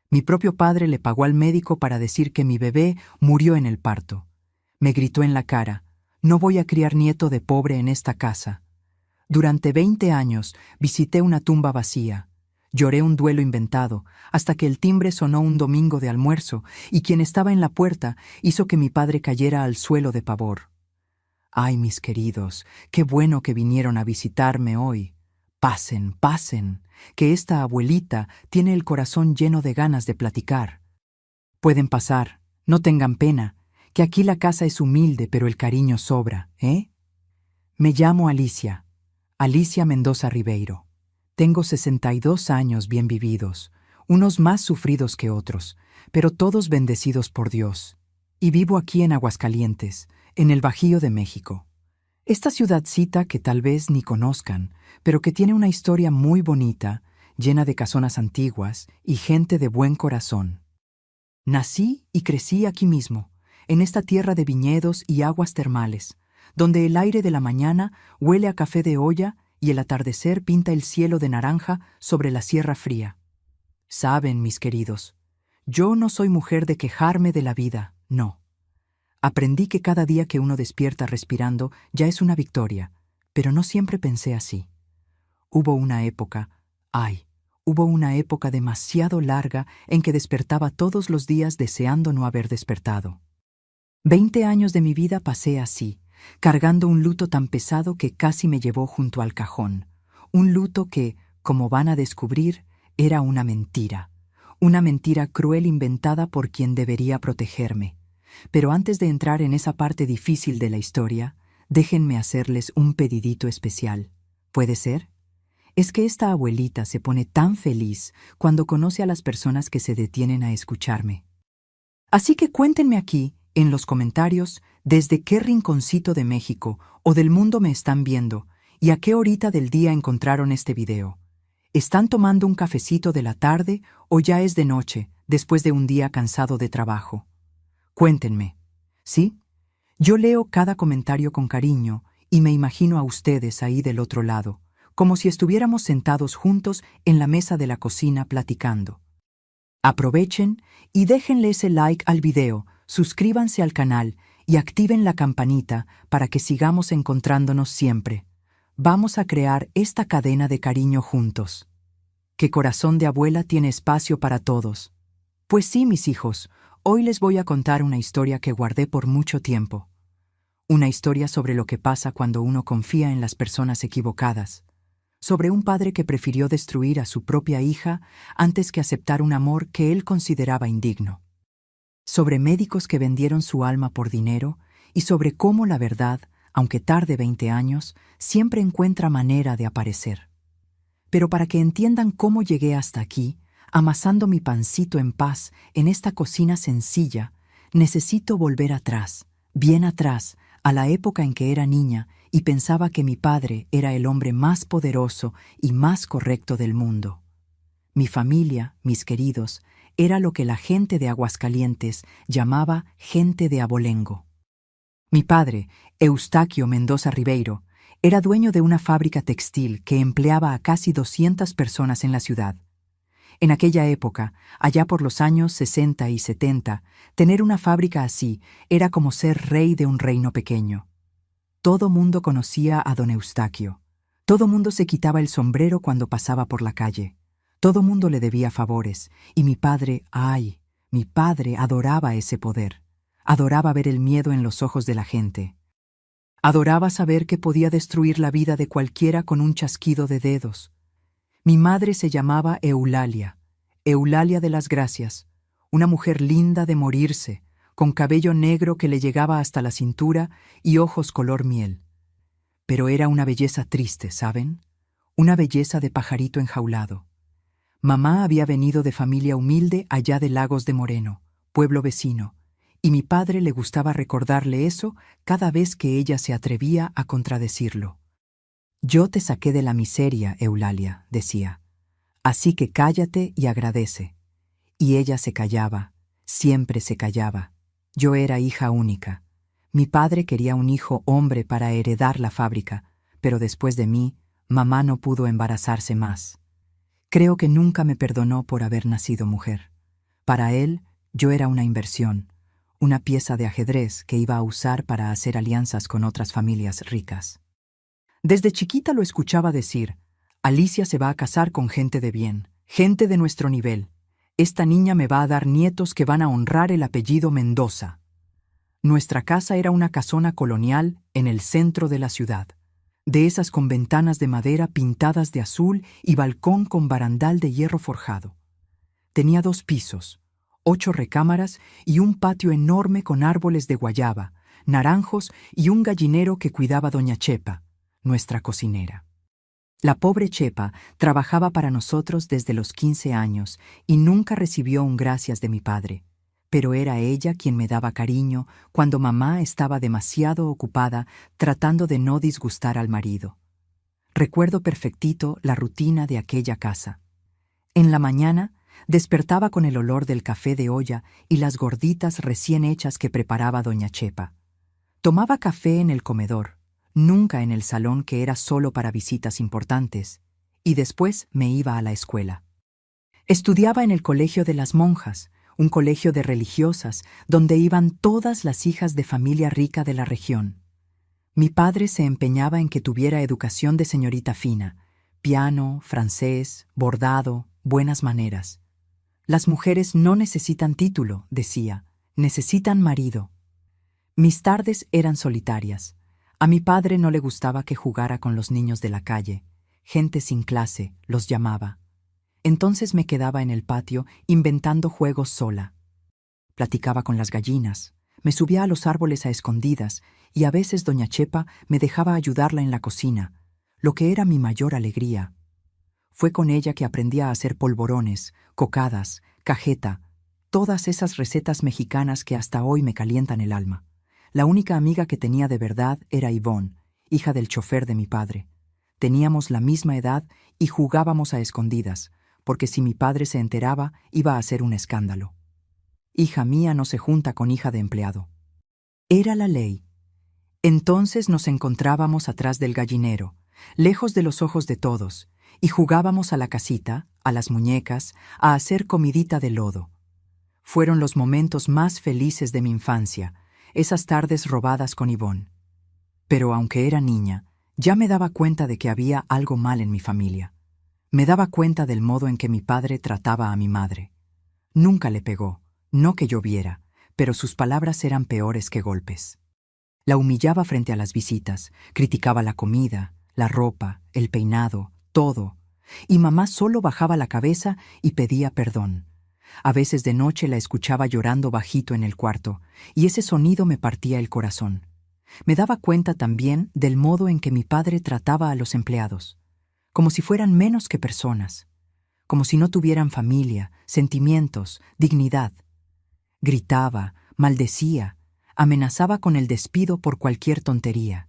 Mi propio padre le pagó al médico para decir que mi bebé murió en el parto. Me gritó en la cara: «No voy a criar nieto de pobre en esta casa». Durante 20 años visité una tumba vacía. Lloré un duelo inventado, hasta que el timbre sonó un domingo de almuerzo, y quien estaba en la puerta hizo que mi padre cayera al suelo de pavor. «Ay, mis queridos, qué bueno que vinieron a visitarme hoy. Pasen, pasen, que esta abuelita tiene el corazón lleno de ganas de platicar. Pueden pasar, no tengan pena, que aquí la casa es humilde, pero el cariño sobra, ¿eh? Me llamo Alicia, Alicia Mendoza Ribeiro. Tengo 62 años bien vividos, unos más sufridos que otros, pero todos bendecidos por Dios. Y vivo aquí en Aguascalientes, en el Bajío de México. Esta ciudadcita que tal vez ni conozcan, pero que tiene una historia muy bonita, llena de casonas antiguas y gente de buen corazón. Nací y crecí aquí mismo, en esta tierra de viñedos y aguas termales, donde el aire de la mañana huele a café de olla y el atardecer pinta el cielo de naranja sobre la sierra fría. Saben, mis queridos, yo no soy mujer de quejarme de la vida, no. Aprendí que cada día que uno despierta respirando ya es una victoria, pero no siempre pensé así. Hubo una época demasiado larga en que despertaba todos los días deseando no haber despertado. 20 años de mi vida pasé así, cargando un luto tan pesado que casi me llevó junto al cajón. Un luto que, como van a descubrir, era una mentira cruel inventada por quien debería protegerme. Pero antes de entrar en esa parte difícil de la historia, déjenme hacerles un pedidito especial. ¿Puede ser? Es que esta abuelita se pone tan feliz cuando conoce a las personas que se detienen a escucharme. Así que cuéntenme aquí, en los comentarios, desde qué rinconcito de México o del mundo me están viendo y a qué horita del día encontraron este video. ¿Están tomando un cafecito de la tarde o ya es de noche, después de un día cansado de trabajo? Cuéntenme. ¿Sí? Yo leo cada comentario con cariño y me imagino a ustedes ahí del otro lado, como si estuviéramos sentados juntos en la mesa de la cocina platicando. Aprovechen y déjenle ese like al video, suscríbanse al canal y activen la campanita para que sigamos encontrándonos siempre. Vamos a crear esta cadena de cariño juntos. Que Corazón de Abuela tiene espacio para todos. Pues sí, mis hijos, hoy les voy a contar una historia que guardé por mucho tiempo. Una historia sobre lo que pasa cuando uno confía en las personas equivocadas. Sobre un padre que prefirió destruir a su propia hija antes que aceptar un amor que él consideraba indigno. Sobre médicos que vendieron su alma por dinero y sobre cómo la verdad, aunque tarde 20 años, siempre encuentra manera de aparecer. Pero para que entiendan cómo llegué hasta aquí, amasando mi pancito en paz en esta cocina sencilla, necesito volver atrás, bien atrás, a la época en que era niña y pensaba que mi padre era el hombre más poderoso y más correcto del mundo. Mi familia, mis queridos, era lo que la gente de Aguascalientes llamaba gente de abolengo. Mi padre, Eustaquio Mendoza Ribeiro, era dueño de una fábrica textil que empleaba a casi 200 personas en la ciudad. En aquella época, allá por los años 60 y 70, tener una fábrica así era como ser rey de un reino pequeño. Todo mundo conocía a don Eustaquio. Todo mundo se quitaba el sombrero cuando pasaba por la calle. Todo mundo le debía favores. Y mi padre adoraba ese poder. Adoraba ver el miedo en los ojos de la gente. Adoraba saber que podía destruir la vida de cualquiera con un chasquido de dedos. Mi madre se llamaba Eulalia, Eulalia de las Gracias, una mujer linda de morirse, con cabello negro que le llegaba hasta la cintura y ojos color miel. Pero era una belleza triste, ¿saben? Una belleza de pajarito enjaulado. Mamá había venido de familia humilde allá de Lagos de Moreno, pueblo vecino, y mi padre le gustaba recordarle eso cada vez que ella se atrevía a contradecirlo. «Yo te saqué de la miseria, Eulalia», decía. «Así que cállate y agradece». Y ella se callaba, siempre se callaba. Yo era hija única. Mi padre quería un hijo hombre para heredar la fábrica, pero después de mí, mamá no pudo embarazarse más. Creo que nunca me perdonó por haber nacido mujer. Para él, yo era una inversión, una pieza de ajedrez que iba a usar para hacer alianzas con otras familias ricas. Desde chiquita lo escuchaba decir: Alicia se va a casar con gente de bien, gente de nuestro nivel. Esta niña me va a dar nietos que van a honrar el apellido Mendoza. Nuestra casa era una casona colonial en el centro de la ciudad, de esas con ventanas de madera pintadas de azul y balcón con barandal de hierro forjado. Tenía 2 pisos, 8 recámaras y un patio enorme con árboles de guayaba, naranjos y un gallinero que cuidaba doña Chepa, nuestra cocinera. La pobre Chepa trabajaba para nosotros desde los 15 años y nunca recibió un gracias de mi padre, pero era ella quien me daba cariño cuando mamá estaba demasiado ocupada tratando de no disgustar al marido. Recuerdo perfectito la rutina de aquella casa. En la mañana despertaba con el olor del café de olla y las gorditas recién hechas que preparaba doña Chepa. Tomaba café en el comedor, nunca en el salón que era solo para visitas importantes, y después me iba a la escuela. Estudiaba en el colegio de las monjas, un colegio de religiosas, donde iban todas las hijas de familia rica de la región. Mi padre se empeñaba en que tuviera educación de señorita fina, piano, francés, bordado, buenas maneras. Las mujeres no necesitan título, decía, necesitan marido. Mis tardes eran solitarias. A mi padre no le gustaba que jugara con los niños de la calle. Gente sin clase, los llamaba. Entonces me quedaba en el patio inventando juegos sola. Platicaba con las gallinas, me subía a los árboles a escondidas y a veces doña Chepa me dejaba ayudarla en la cocina, lo que era mi mayor alegría. Fue con ella que aprendí a hacer polvorones, cocadas, cajeta, todas esas recetas mexicanas que hasta hoy me calientan el alma. La única amiga que tenía de verdad era Ivonne, hija del chofer de mi padre. Teníamos la misma edad y jugábamos a escondidas, porque si mi padre se enteraba, iba a hacer un escándalo. Hija mía no se junta con hija de empleado. Era la ley. Entonces nos encontrábamos atrás del gallinero, lejos de los ojos de todos, y jugábamos a la casita, a las muñecas, a hacer comidita de lodo. Fueron los momentos más felices de mi infancia, esas tardes robadas con Ivonne. Pero aunque era niña, ya me daba cuenta de que había algo mal en mi familia. Me daba cuenta del modo en que mi padre trataba a mi madre. Nunca le pegó, no que yo viera, pero sus palabras eran peores que golpes. La humillaba frente a las visitas, criticaba la comida, la ropa, el peinado, todo, y mamá solo bajaba la cabeza y pedía perdón. A veces de noche la escuchaba llorando bajito en el cuarto, y ese sonido me partía el corazón. Me daba cuenta también del modo en que mi padre trataba a los empleados, como si fueran menos que personas, como si no tuvieran familia, sentimientos, dignidad. Gritaba, maldecía, amenazaba con el despido por cualquier tontería.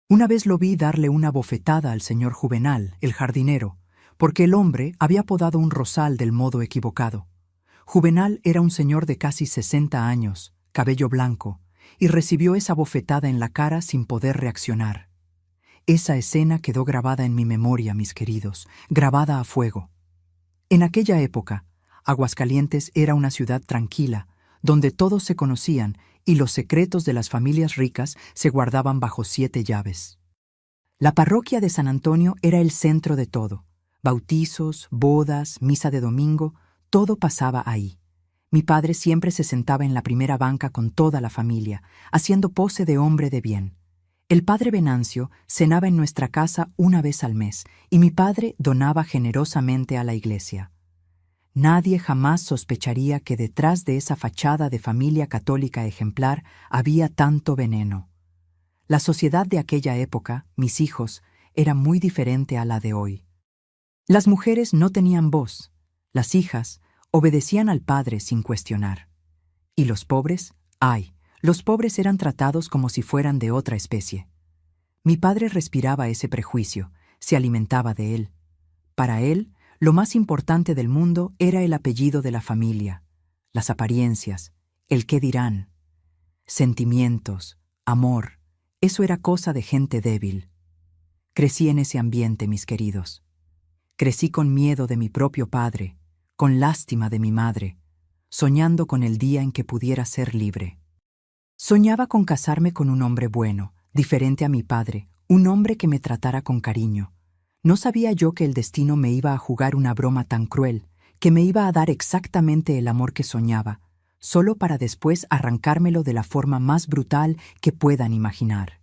Una vez lo vi darle una bofetada al señor Juvenal, el jardinero, porque el hombre había podado un rosal del modo equivocado. Juvenal era un señor de casi 60 años, cabello blanco, y recibió esa bofetada en la cara sin poder reaccionar. Esa escena quedó grabada en mi memoria, mis queridos, grabada a fuego. En aquella época, Aguascalientes era una ciudad tranquila, donde todos se conocían y los secretos de las familias ricas se guardaban bajo 7 llaves. La parroquia de San Antonio era el centro de todo. Bautizos, bodas, misa de domingo, todo pasaba ahí. Mi padre siempre se sentaba en la primera banca con toda la familia, haciendo pose de hombre de bien. El padre Venancio cenaba en nuestra casa una vez al mes y mi padre donaba generosamente a la iglesia. Nadie jamás sospecharía que detrás de esa fachada de familia católica ejemplar había tanto veneno. La sociedad de aquella época, mis hijos, era muy diferente a la de hoy. Las mujeres no tenían voz, las hijas obedecían al padre sin cuestionar. ¿Y los pobres? ¡Ay! Los pobres eran tratados como si fueran de otra especie. Mi padre respiraba ese prejuicio, se alimentaba de él. Para él, lo más importante del mundo era el apellido de la familia, las apariencias, el qué dirán. Sentimientos, amor, eso era cosa de gente débil. Crecí en ese ambiente, mis queridos. Crecí con miedo de mi propio padre, con lástima de mi madre, soñando con el día en que pudiera ser libre. Soñaba con casarme con un hombre bueno, diferente a mi padre, un hombre que me tratara con cariño. No sabía yo que el destino me iba a jugar una broma tan cruel, que me iba a dar exactamente el amor que soñaba, solo para después arrancármelo de la forma más brutal que puedan imaginar.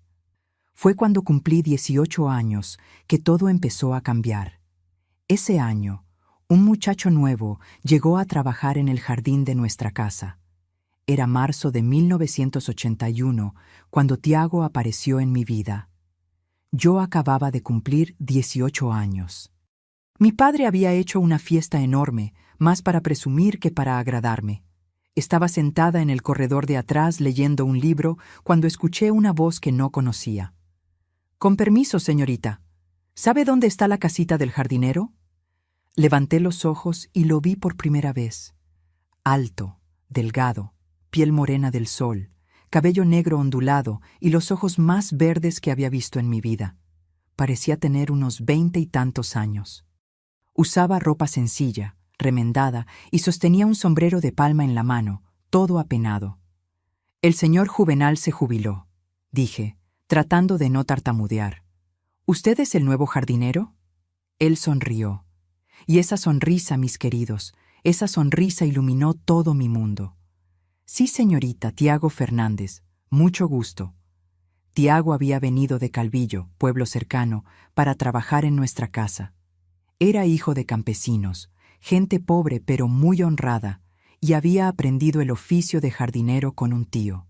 Fue cuando cumplí 18 años que todo empezó a cambiar. Ese año, un muchacho nuevo llegó a trabajar en el jardín de nuestra casa. Era marzo de 1981 cuando Tiago apareció en mi vida. Yo acababa de cumplir 18 años. Mi padre había hecho una fiesta enorme, más para presumir que para agradarme. Estaba sentada en el corredor de atrás leyendo un libro cuando escuché una voz que no conocía. «Con permiso, señorita. ¿Sabe dónde está la casita del jardinero?» Levanté los ojos y lo vi por primera vez. Alto, delgado, piel morena del sol, cabello negro ondulado y los ojos más verdes que había visto en mi vida. Parecía tener unos 20 y tantos años. Usaba ropa sencilla, remendada, y sostenía un sombrero de palma en la mano, todo apenado. «El señor Juvenal se jubiló», dije, tratando de no tartamudear. «¿Usted es el nuevo jardinero?» Él sonrió. Y esa sonrisa, mis queridos, esa sonrisa iluminó todo mi mundo. «Sí, señorita, Tiago Fernández, mucho gusto». Tiago había venido de Calvillo, pueblo cercano, para trabajar en nuestra casa. Era hijo de campesinos, gente pobre pero muy honrada, y había aprendido el oficio de jardinero con un tío.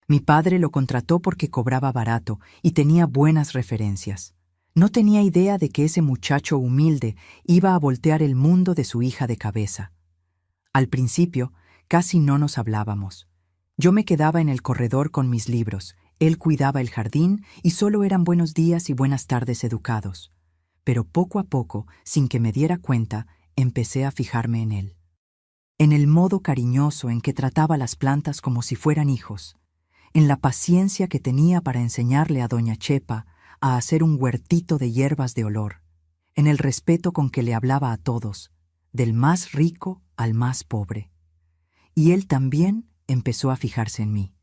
Mi padre lo contrató porque cobraba barato y tenía buenas referencias. No tenía idea de que ese muchacho humilde iba a voltear el mundo de su hija de cabeza. Al principio, casi no nos hablábamos. Yo me quedaba en el corredor con mis libros, él cuidaba el jardín y solo eran buenos días y buenas tardes educados. Pero poco a poco, sin que me diera cuenta, empecé a fijarme en él. En el modo cariñoso en que trataba las plantas como si fueran hijos, en la paciencia que tenía para enseñarle a doña Chepa a hacer un huertito de hierbas de olor, en el respeto con que le hablaba a todos, del más rico al más pobre. Y él también empezó a fijarse en mí.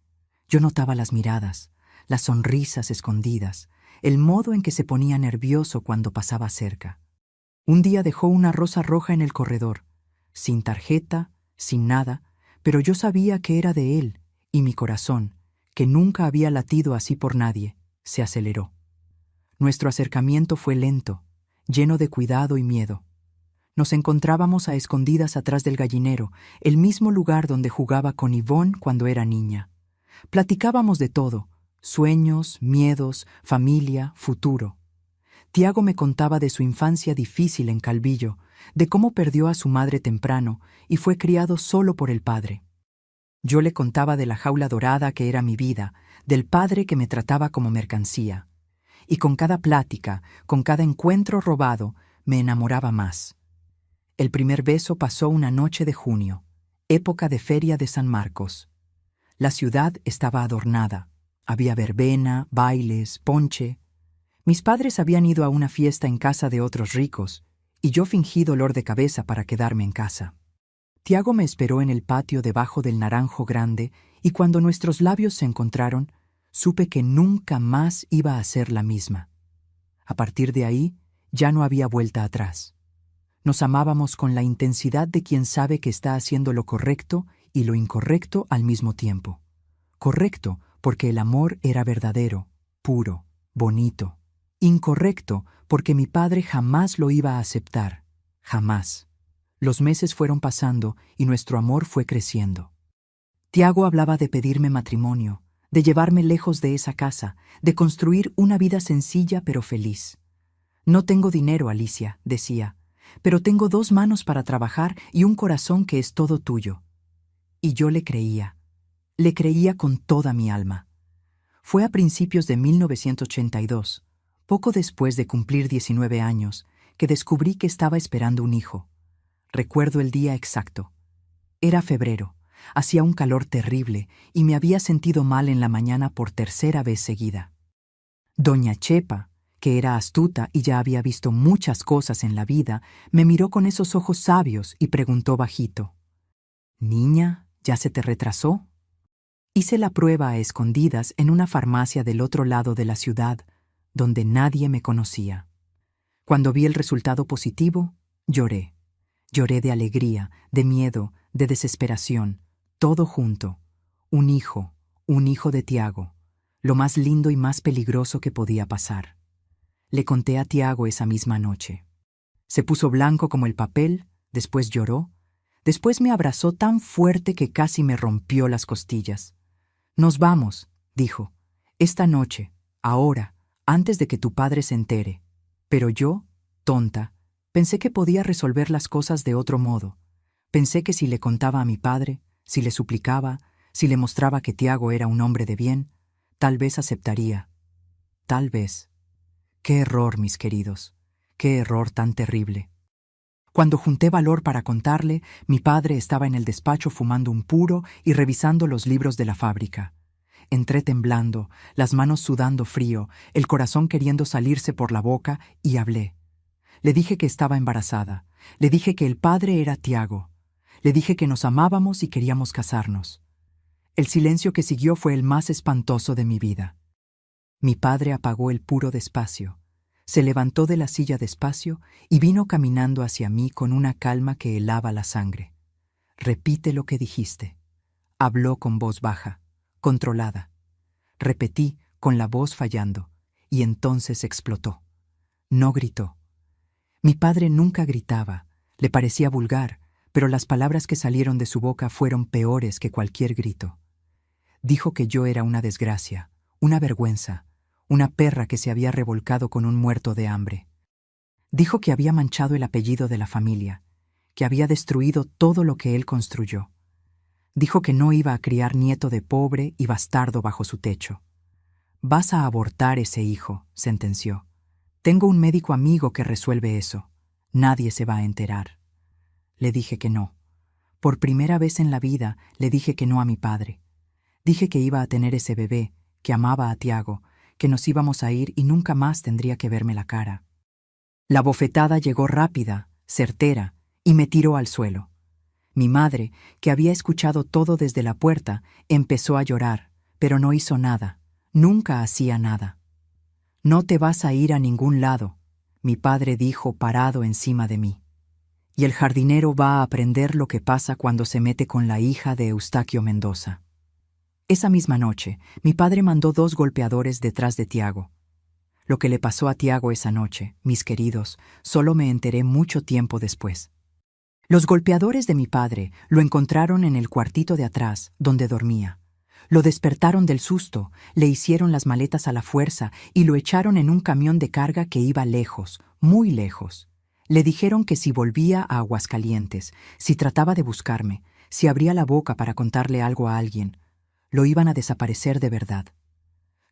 Yo notaba las miradas, las sonrisas escondidas, el modo en que se ponía nervioso cuando pasaba cerca. Un día dejó una rosa roja en el corredor, sin tarjeta, sin nada, pero yo sabía que era de él, y mi corazón, que nunca había latido así por nadie, se aceleró. Nuestro acercamiento fue lento, lleno de cuidado y miedo. Nos encontrábamos a escondidas atrás del gallinero, el mismo lugar donde jugaba con Ivonne cuando era niña. Platicábamos de todo, sueños, miedos, familia, futuro. Tiago me contaba de su infancia difícil en Calvillo, de cómo perdió a su madre temprano y fue criado solo por el padre. Yo le contaba de la jaula dorada que era mi vida, del padre que me trataba como mercancía. Y con cada plática, con cada encuentro robado, me enamoraba más. El primer beso pasó una noche de junio, época de feria de San Marcos. La ciudad estaba adornada. Había verbena, bailes, ponche. Mis padres habían ido a una fiesta en casa de otros ricos, y yo fingí dolor de cabeza para quedarme en casa. Tiago me esperó en el patio debajo del naranjo grande, y cuando nuestros labios se encontraron, supe que nunca más iba a ser la misma. A partir de ahí, ya no había vuelta atrás. Nos amábamos con la intensidad de quien sabe que está haciendo lo correcto y lo incorrecto al mismo tiempo. Correcto porque el amor era verdadero, puro, bonito. Incorrecto porque mi padre jamás lo iba a aceptar, jamás. Los meses fueron pasando y nuestro amor fue creciendo. Tiago hablaba de pedirme matrimonio, de llevarme lejos de esa casa, de construir una vida sencilla pero feliz. «No tengo dinero, Alicia», decía, «pero tengo 2 manos para trabajar y un corazón que es todo tuyo». Y yo le creía con toda mi alma. Fue a principios de 1982, poco después de cumplir 19 años, que descubrí que estaba esperando un hijo. Recuerdo el día exacto. Era febrero, hacía un calor terrible y me había sentido mal en la mañana por 3ª vez seguida. Doña Chepa, que era astuta y ya había visto muchas cosas en la vida, me miró con esos ojos sabios y preguntó bajito: Niña, ¿ya se te retrasó? Hice la prueba a escondidas en una farmacia del otro lado de la ciudad, donde nadie me conocía. Cuando vi el resultado positivo, lloré. Lloré de alegría, de miedo, de desesperación, todo junto. Un hijo de Tiago, lo más lindo y más peligroso que podía pasar. Le conté a Tiago esa misma noche. Se puso blanco como el papel, después lloró, después me abrazó tan fuerte que casi me rompió las costillas. Nos vamos, dijo, esta noche, ahora, antes de que tu padre se entere. Pero yo, tonta, pensé que podía resolver las cosas de otro modo. Pensé que si le contaba a mi padre, si le suplicaba, si le mostraba que Tiago era un hombre de bien, tal vez aceptaría. Tal vez. ¡Qué error, mis queridos! ¡Qué error tan terrible! Cuando junté valor para contarle, mi padre estaba en el despacho fumando un puro y revisando los libros de la fábrica. Entré temblando, las manos sudando frío, el corazón queriendo salirse por la boca, y hablé. Le dije que estaba embarazada. Le dije que el padre era Tiago. Le dije que nos amábamos y queríamos casarnos. El silencio que siguió fue el más espantoso de mi vida. Mi padre apagó el puro despacio, se levantó de la silla despacio y vino caminando hacia mí con una calma que helaba la sangre. Repite lo que dijiste. Habló con voz baja, controlada. Repetí, con la voz fallando, y entonces explotó. No gritó. Mi padre nunca gritaba, le parecía vulgar, pero las palabras que salieron de su boca fueron peores que cualquier grito. Dijo que yo era una desgracia, una vergüenza, una perra que se había revolcado con un muerto de hambre. Dijo que había manchado el apellido de la familia, que había destruido todo lo que él construyó. Dijo que no iba a criar nieto de pobre y bastardo bajo su techo. Vas a abortar ese hijo, sentenció. Tengo un médico amigo que resuelve eso. Nadie se va a enterar. Le dije que no. Por primera vez en la vida le dije que no a mi padre. Dije que iba a tener ese bebé, que amaba a Tiago, que nos íbamos a ir y nunca más tendría que verme la cara. La bofetada llegó rápida, certera, y me tiró al suelo. Mi madre, que había escuchado todo desde la puerta, empezó a llorar, pero no hizo nada, nunca hacía nada. No te vas a ir a ningún lado, mi padre dijo parado encima de mí. Y el jardinero va a aprender lo que pasa cuando se mete con la hija de Eustaquio Mendoza. Esa misma noche, mi padre mandó 2 golpeadores detrás de Tiago. Lo que le pasó a Tiago esa noche, mis queridos, solo me enteré mucho tiempo después. Los golpeadores de mi padre lo encontraron en el cuartito de atrás, donde dormía. Lo despertaron del susto, le hicieron las maletas a la fuerza y lo echaron en un camión de carga que iba lejos, muy lejos. Le dijeron que si volvía a Aguascalientes, si trataba de buscarme, si abría la boca para contarle algo a alguien, lo iban a desaparecer de verdad.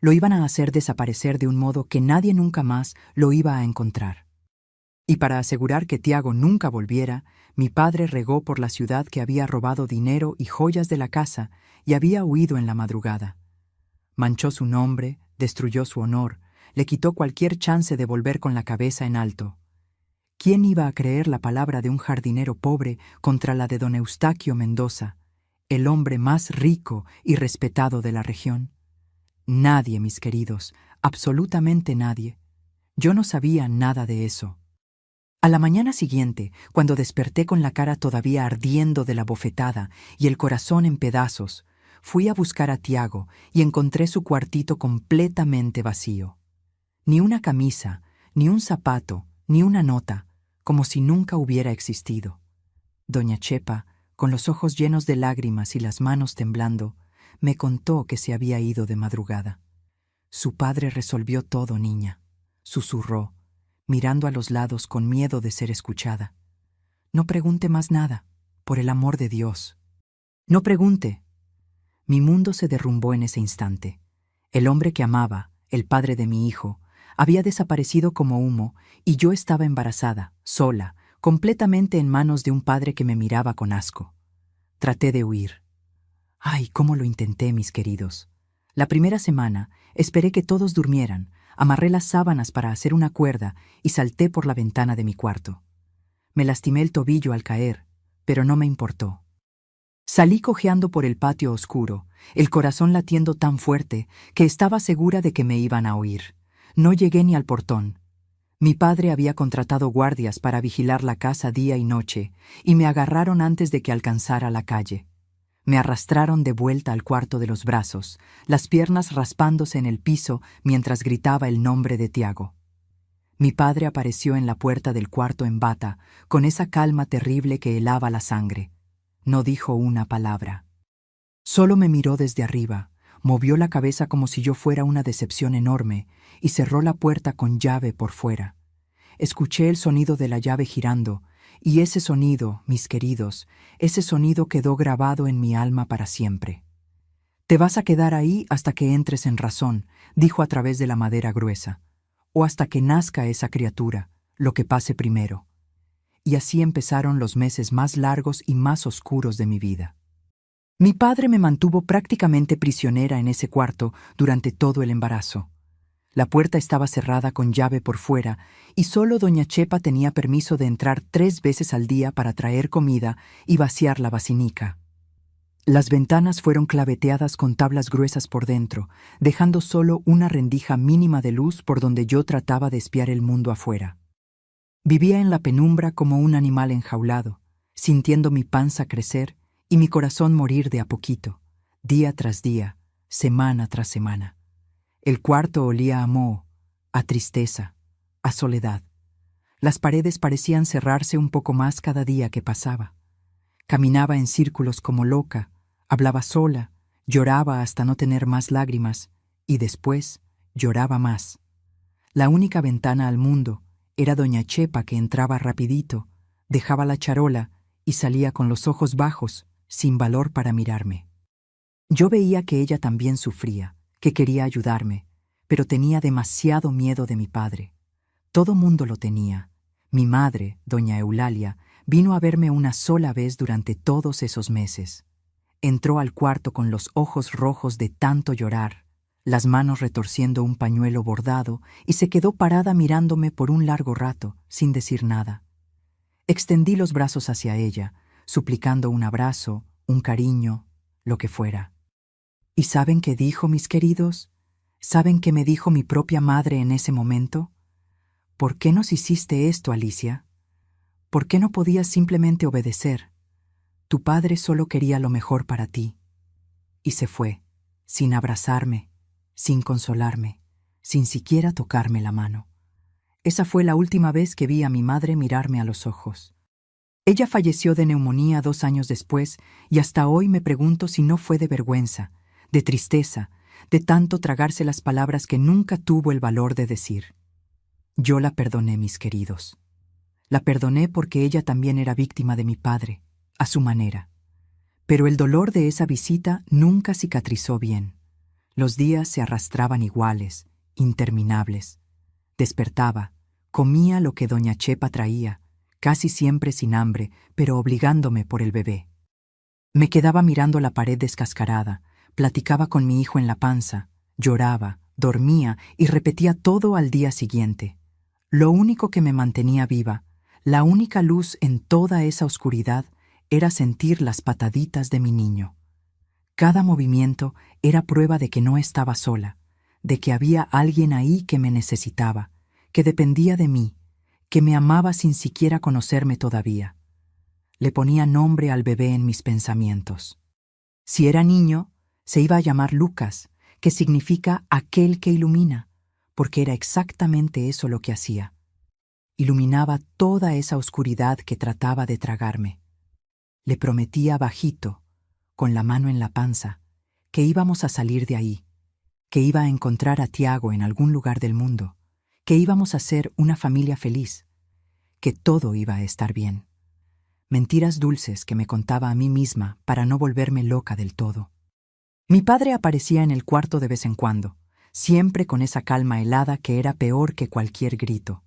Lo iban a hacer desaparecer de un modo que nadie nunca más lo iba a encontrar. Y para asegurar que Tiago nunca volviera, mi padre regó por la ciudad que había robado dinero y joyas de la casa y había huido en la madrugada. Manchó su nombre, destruyó su honor, le quitó cualquier chance de volver con la cabeza en alto. ¿Quién iba a creer la palabra de un jardinero pobre contra la de don Eustaquio Mendoza, el hombre más rico y respetado de la región? Nadie, mis queridos, absolutamente nadie. Yo no sabía nada de eso. A la mañana siguiente, cuando desperté con la cara todavía ardiendo de la bofetada y el corazón en pedazos, fui a buscar a Tiago y encontré su cuartito completamente vacío. Ni una camisa, ni un zapato, ni una nota, como si nunca hubiera existido. Doña Chepa, con los ojos llenos de lágrimas y las manos temblando, me contó que se había ido de madrugada. Su padre resolvió todo, niña, susurró, mirando a los lados con miedo de ser escuchada. No pregunte más nada, por el amor de Dios. No pregunte. Mi mundo se derrumbó en ese instante. El hombre que amaba, el padre de mi hijo, había desaparecido como humo y yo estaba embarazada, sola, completamente en manos de un padre que me miraba con asco. Traté de huir. ¡Ay, cómo lo intenté, mis queridos! La primera semana esperé que todos durmieran, amarré las sábanas para hacer una cuerda y salté por la ventana de mi cuarto. Me lastimé el tobillo al caer, pero no me importó. Salí cojeando por el patio oscuro, el corazón latiendo tan fuerte que estaba segura de que me iban a oír. No llegué ni al portón. Mi padre había contratado guardias para vigilar la casa día y noche, y me agarraron antes de que alcanzara la calle. Me arrastraron de vuelta al cuarto de los brazos, las piernas raspándose en el piso mientras gritaba el nombre de Tiago. Mi padre apareció en la puerta del cuarto en bata, con esa calma terrible que helaba la sangre. No dijo una palabra. Solo me miró desde arriba, movió la cabeza como si yo fuera una decepción enorme y cerró la puerta con llave por fuera. Escuché el sonido de la llave girando, y ese sonido, mis queridos, ese sonido quedó grabado en mi alma para siempre. «Te vas a quedar ahí hasta que entres en razón», dijo a través de la madera gruesa, «o hasta que nazca esa criatura, lo que pase primero». Y así empezaron los meses más largos y más oscuros de mi vida. Mi padre me mantuvo prácticamente prisionera en ese cuarto durante todo el embarazo. La puerta estaba cerrada con llave por fuera y solo doña Chepa tenía permiso de entrar 3 veces al día para traer comida y vaciar la basinica. Las ventanas fueron claveteadas con tablas gruesas por dentro, dejando solo una rendija mínima de luz por donde yo trataba de espiar el mundo afuera. Vivía en la penumbra como un animal enjaulado, sintiendo mi panza crecer y mi corazón morir de a poquito, día tras día, semana tras semana. El cuarto olía a moho, a tristeza, a soledad. Las paredes parecían cerrarse un poco más cada día que pasaba. Caminaba en círculos como loca, hablaba sola, lloraba hasta no tener más lágrimas y después lloraba más. La única ventana al mundo era doña Chepa, que entraba rapidito, dejaba la charola y salía con los ojos bajos, sin valor para mirarme. Yo veía que ella también sufría, que quería ayudarme, pero tenía demasiado miedo de mi padre. Todo mundo lo tenía. Mi madre, doña Eulalia, vino a verme una sola vez durante todos esos meses. Entró al cuarto con los ojos rojos de tanto llorar, las manos retorciendo un pañuelo bordado, y se quedó parada mirándome por un largo rato, sin decir nada. Extendí los brazos hacia ella, suplicando un abrazo, un cariño, lo que fuera. ¿Y saben qué dijo, mis queridos? ¿Saben qué me dijo mi propia madre en ese momento? ¿Por qué nos hiciste esto, Alicia? ¿Por qué no podías simplemente obedecer? Tu padre solo quería lo mejor para ti. Y se fue, sin abrazarme, sin consolarme, sin siquiera tocarme la mano. Esa fue la última vez que vi a mi madre mirarme a los ojos. Ella falleció de neumonía 2 años después, y hasta hoy me pregunto si no fue de vergüenza, de tristeza, de tanto tragarse las palabras que nunca tuvo el valor de decir. Yo la perdoné, mis queridos. La perdoné porque ella también era víctima de mi padre, a su manera. Pero el dolor de esa visita nunca cicatrizó bien. Los días se arrastraban iguales, interminables. Despertaba, comía lo que doña Chepa traía, casi siempre sin hambre, pero obligándome por el bebé. Me quedaba mirando la pared descascarada, platicaba con mi hijo en la panza, lloraba, dormía y repetía todo al día siguiente. Lo único que me mantenía viva, la única luz en toda esa oscuridad, era sentir las pataditas de mi niño. Cada movimiento era prueba de que no estaba sola, de que había alguien ahí que me necesitaba, que dependía de mí, que me amaba sin siquiera conocerme todavía. Le ponía nombre al bebé en mis pensamientos. Si era niño, se iba a llamar Lucas, que significa aquel que ilumina, porque era exactamente eso lo que hacía. Iluminaba toda esa oscuridad que trataba de tragarme. Le prometía bajito, con la mano en la panza, que íbamos a salir de ahí, que iba a encontrar a Tiago en algún lugar del mundo, que íbamos a ser una familia feliz, que todo iba a estar bien. Mentiras dulces que me contaba a mí misma para no volverme loca del todo. Mi padre aparecía en el cuarto de vez en cuando, siempre con esa calma helada que era peor que cualquier grito.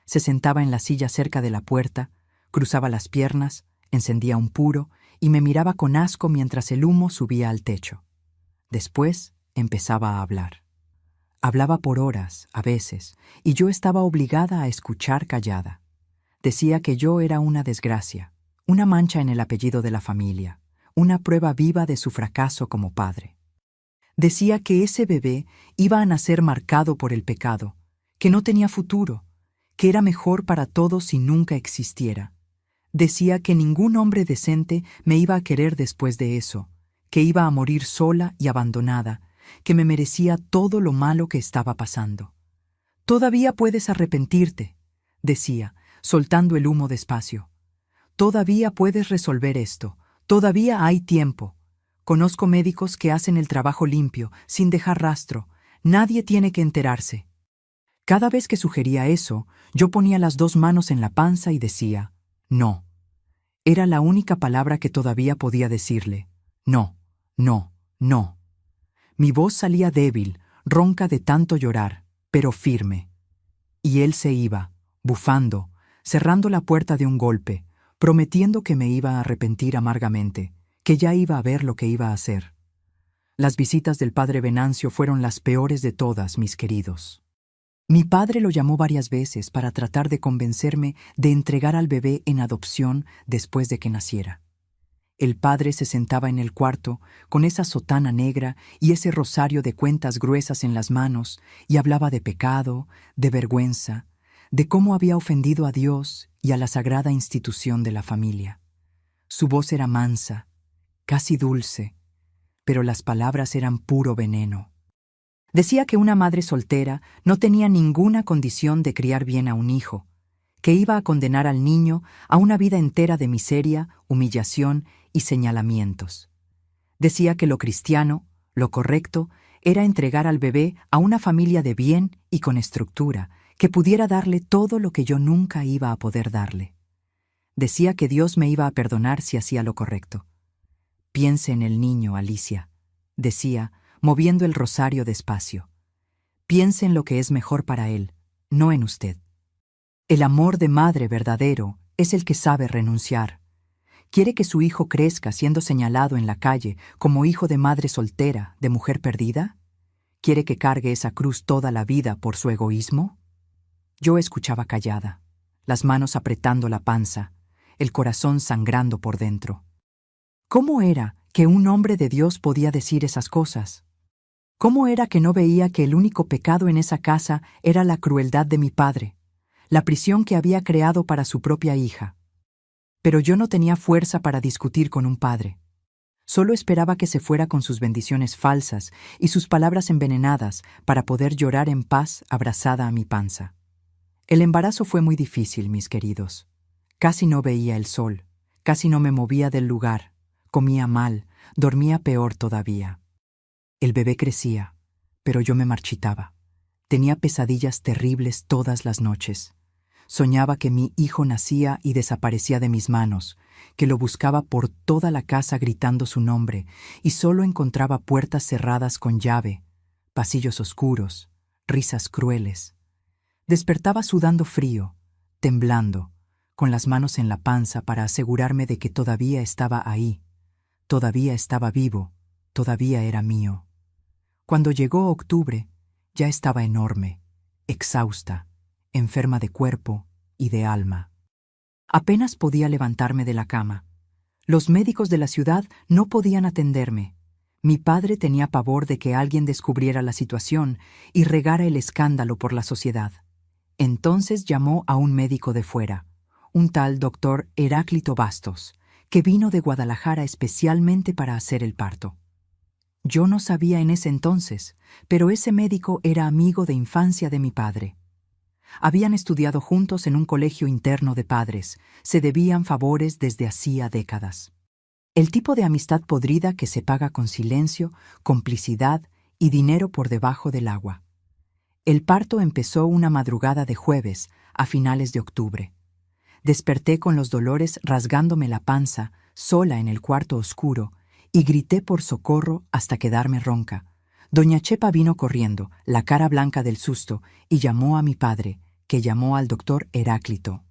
Se sentaba en la silla cerca de la puerta, cruzaba las piernas, encendía un puro y me miraba con asco mientras el humo subía al techo. Después empezaba a hablar. Hablaba por horas, a veces, y yo estaba obligada a escuchar callada. Decía que yo era una desgracia, una mancha en el apellido de la familia, una prueba viva de su fracaso como padre. Decía que ese bebé iba a nacer marcado por el pecado, que no tenía futuro, que era mejor para todos si nunca existiera. Decía que ningún hombre decente me iba a querer después de eso, que iba a morir sola y abandonada, que me merecía todo lo malo que estaba pasando. «Todavía puedes arrepentirte», decía, soltando el humo despacio. «Todavía puedes resolver esto, todavía hay tiempo. Conozco médicos que hacen el trabajo limpio, sin dejar rastro. Nadie tiene que enterarse». Cada vez que sugería eso, yo ponía las 2 manos en la panza y decía, «No». Era la única palabra que todavía podía decirle. No, no, no. Mi voz salía débil, ronca de tanto llorar, pero firme. Y él se iba, bufando, cerrando la puerta de un golpe, prometiendo que me iba a arrepentir amargamente, que ya iba a ver lo que iba a hacer. Las visitas del padre Venancio fueron las peores de todas, mis queridos. Mi padre lo llamó varias veces para tratar de convencerme de entregar al bebé en adopción después de que naciera. El padre se sentaba en el cuarto con esa sotana negra y ese rosario de cuentas gruesas en las manos y hablaba de pecado, de vergüenza, de cómo había ofendido a Dios y a la sagrada institución de la familia. Su voz era mansa, casi dulce, pero las palabras eran puro veneno. Decía que una madre soltera no tenía ninguna condición de criar bien a un hijo, que iba a condenar al niño a una vida entera de miseria, humillación y señalamientos. Decía que lo cristiano, lo correcto, era entregar al bebé a una familia de bien y con estructura, que pudiera darle todo lo que yo nunca iba a poder darle. Decía que Dios me iba a perdonar si hacía lo correcto. «Piense en el niño, Alicia», decía, moviendo el rosario despacio. «Piense en lo que es mejor para él, no en usted. El amor de madre verdadero es el que sabe renunciar. ¿Quiere que su hijo crezca siendo señalado en la calle como hijo de madre soltera, de mujer perdida? ¿Quiere que cargue esa cruz toda la vida por su egoísmo?» Yo escuchaba callada, las manos apretando la panza, el corazón sangrando por dentro. ¿Cómo era que un hombre de Dios podía decir esas cosas? ¿Cómo era que no veía que el único pecado en esa casa era la crueldad de mi padre, la prisión que había creado para su propia hija? Pero yo no tenía fuerza para discutir con un padre. Solo esperaba que se fuera con sus bendiciones falsas y sus palabras envenenadas para poder llorar en paz abrazada a mi panza. El embarazo fue muy difícil, mis queridos. Casi no veía el sol, casi no me movía del lugar, comía mal, dormía peor todavía. El bebé crecía, pero yo me marchitaba. Tenía pesadillas terribles todas las noches. Soñaba que mi hijo nacía y desaparecía de mis manos, que lo buscaba por toda la casa gritando su nombre y solo encontraba puertas cerradas con llave, pasillos oscuros, risas crueles. Despertaba sudando frío, temblando, con las manos en la panza para asegurarme de que todavía estaba ahí, todavía estaba vivo, todavía era mío. Cuando llegó octubre, ya estaba enorme, exhausta, enferma de cuerpo y de alma. Apenas podía levantarme de la cama. Los médicos de la ciudad no podían atenderme. Mi padre tenía pavor de que alguien descubriera la situación y regara el escándalo por la sociedad. Entonces llamó a un médico de fuera, un tal doctor Heráclito Bastos, que vino de Guadalajara especialmente para hacer el parto. Yo no sabía en ese entonces, pero ese médico era amigo de infancia de mi padre. Habían estudiado juntos en un colegio interno de padres, se debían favores desde hacía décadas. El tipo de amistad podrida que se paga con silencio, complicidad y dinero por debajo del agua. El parto empezó una madrugada de jueves, a finales de octubre. Desperté con los dolores rasgándome la panza, sola en el cuarto oscuro, y grité por socorro hasta quedarme ronca. Doña Chepa vino corriendo, la cara blanca del susto, y llamó a mi padre, que llamó al doctor Heráclito.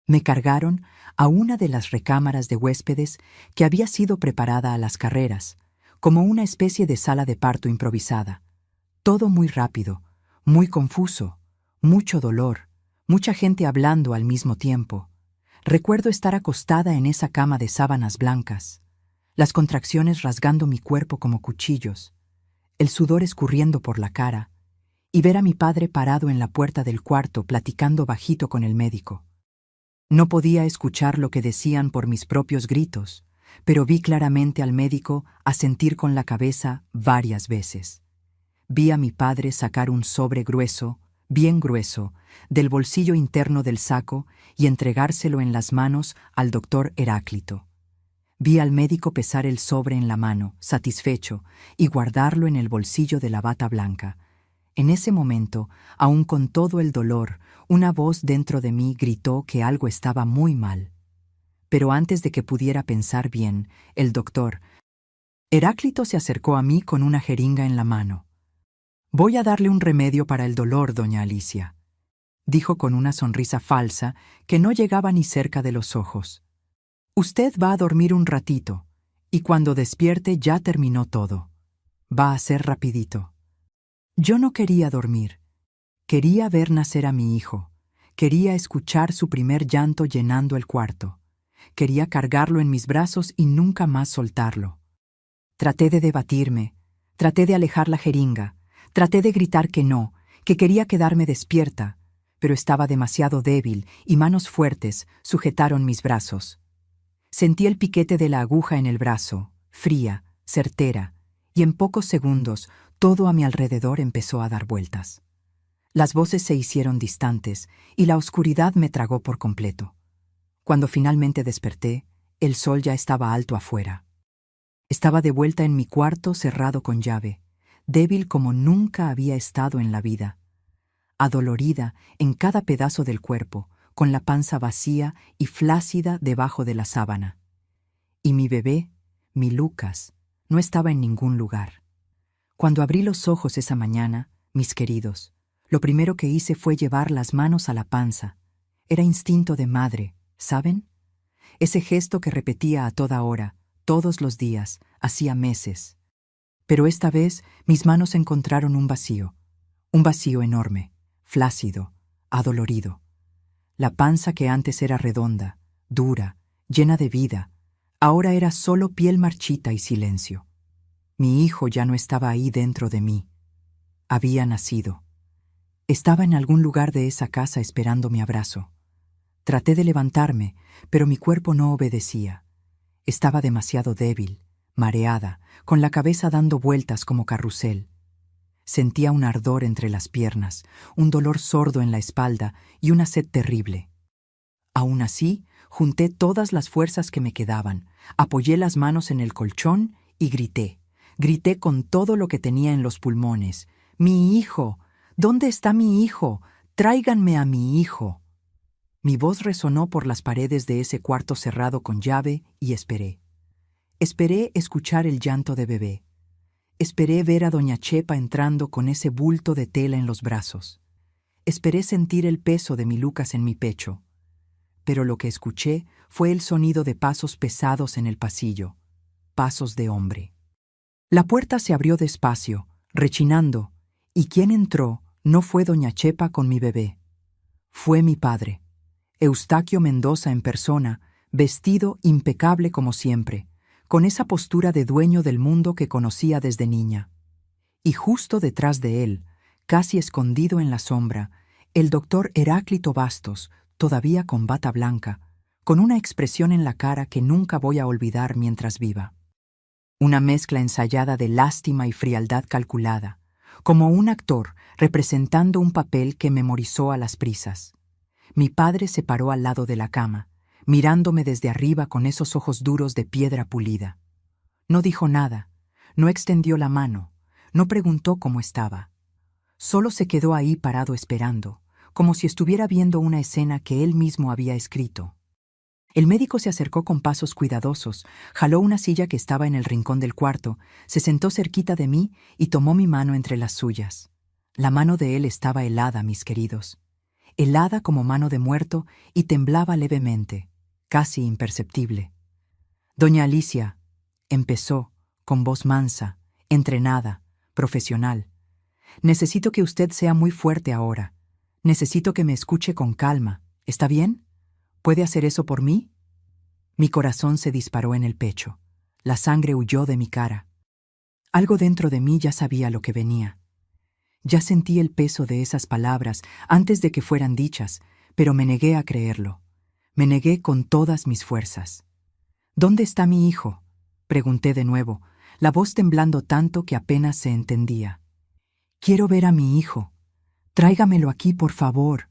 Me cargaron a una de las recámaras de huéspedes que había sido preparada a las carreras, como una especie de sala de parto improvisada. Todo muy rápido, muy confuso, mucho dolor, mucha gente hablando al mismo tiempo. Recuerdo estar acostada en esa cama de sábanas blancas. las contracciones rasgando mi cuerpo como cuchillos, el sudor escurriendo por la cara, y ver a mi padre parado en la puerta del cuarto platicando bajito con el médico. No podía escuchar lo que decían por mis propios gritos, pero vi claramente al médico asentir con la cabeza varias veces. Vi a mi padre sacar un sobre grueso, bien grueso, del bolsillo interno del saco y entregárselo en las manos al doctor Heráclito. Vi al médico pesar el sobre en la mano, satisfecho, y guardarlo en el bolsillo de la bata blanca. En ese momento, aun con todo el dolor, una voz dentro de mí gritó que algo estaba muy mal. Pero antes de que pudiera pensar bien, el doctor Heráclito se acercó a mí con una jeringa en la mano. «Voy a darle un remedio para el dolor, doña Alicia», dijo con una sonrisa falsa que no llegaba ni cerca de los ojos. «Usted va a dormir un ratito, y cuando despierte ya terminó todo. Va a ser rapidito». Yo no quería dormir. Quería ver nacer a mi hijo. Quería escuchar su primer llanto llenando el cuarto. Quería cargarlo en mis brazos y nunca más soltarlo. Traté de debatirme, traté de alejar la jeringa, traté de gritar que no, que quería quedarme despierta, pero estaba demasiado débil y manos fuertes sujetaron mis brazos. Sentí el piquete de la aguja en el brazo, fría, certera, y en pocos segundos todo a mi alrededor empezó a dar vueltas. Las voces se hicieron distantes y la oscuridad me tragó por completo. Cuando finalmente desperté, el sol ya estaba alto afuera. Estaba de vuelta en mi cuarto cerrado con llave, débil como nunca había estado en la vida, adolorida en cada pedazo del cuerpo, con la panza vacía y flácida debajo de la sábana. Y mi bebé, mi Lucas, no estaba en ningún lugar. Cuando abrí los ojos esa mañana, mis queridos, lo primero que hice fue llevar las manos a la panza. Era instinto de madre, ¿saben? Ese gesto que repetía a toda hora, todos los días, hacía meses. Pero esta vez mis manos encontraron un vacío enorme, flácido, adolorido. La panza que antes era redonda, dura, llena de vida, ahora era solo piel marchita y silencio. Mi hijo ya no estaba ahí dentro de mí. Había nacido. Estaba en algún lugar de esa casa esperando mi abrazo. Traté de levantarme, pero mi cuerpo no obedecía. Estaba demasiado débil, mareada, con la cabeza dando vueltas como carrusel. Sentía un ardor entre las piernas, un dolor sordo en la espalda y una sed terrible. Aún así, junté todas las fuerzas que me quedaban, apoyé las manos en el colchón y grité. Grité con todo lo que tenía en los pulmones. «¡Mi hijo! ¿Dónde está mi hijo? ¡Tráiganme a mi hijo!». Mi voz resonó por las paredes de ese cuarto cerrado con llave y esperé. Esperé escuchar el llanto de bebé. Esperé ver a doña Chepa entrando con ese bulto de tela en los brazos. Esperé sentir el peso de mi Lucas en mi pecho. Pero lo que escuché fue el sonido de pasos pesados en el pasillo. Pasos de hombre. La puerta se abrió despacio, rechinando, y quien entró no fue doña Chepa con mi bebé. Fue mi padre, Eustaquio Mendoza en persona, vestido impecable como siempre, con esa postura de dueño del mundo que conocía desde niña. Y justo detrás de él, casi escondido en la sombra, el doctor Heráclito Bastos, todavía con bata blanca, con una expresión en la cara que nunca voy a olvidar mientras viva. Una mezcla ensayada de lástima y frialdad calculada, como un actor representando un papel que memorizó a las prisas. Mi padre se paró al lado de la cama, mirándome desde arriba con esos ojos duros de piedra pulida. No dijo nada, no extendió la mano, no preguntó cómo estaba. Solo se quedó ahí parado esperando, como si estuviera viendo una escena que él mismo había escrito. El médico se acercó con pasos cuidadosos, jaló una silla que estaba en el rincón del cuarto, se sentó cerquita de mí y tomó mi mano entre las suyas. La mano de él estaba helada, mis queridos. Helada como mano de muerto y temblaba levemente, casi imperceptible. «Doña Alicia», empezó, con voz mansa, entrenada, profesional. «Necesito que usted sea muy fuerte ahora. Necesito que me escuche con calma. ¿Está bien? ¿Puede hacer eso por mí?». Mi corazón se disparó en el pecho. La sangre huyó de mi cara. Algo dentro de mí ya sabía lo que venía. Ya sentí el peso de esas palabras antes de que fueran dichas, pero me negué a creerlo. Me negué con todas mis fuerzas. ¿Dónde está mi hijo?, pregunté de nuevo, la voz temblando tanto que apenas se entendía. Quiero ver a mi hijo. Tráigamelo aquí, por favor.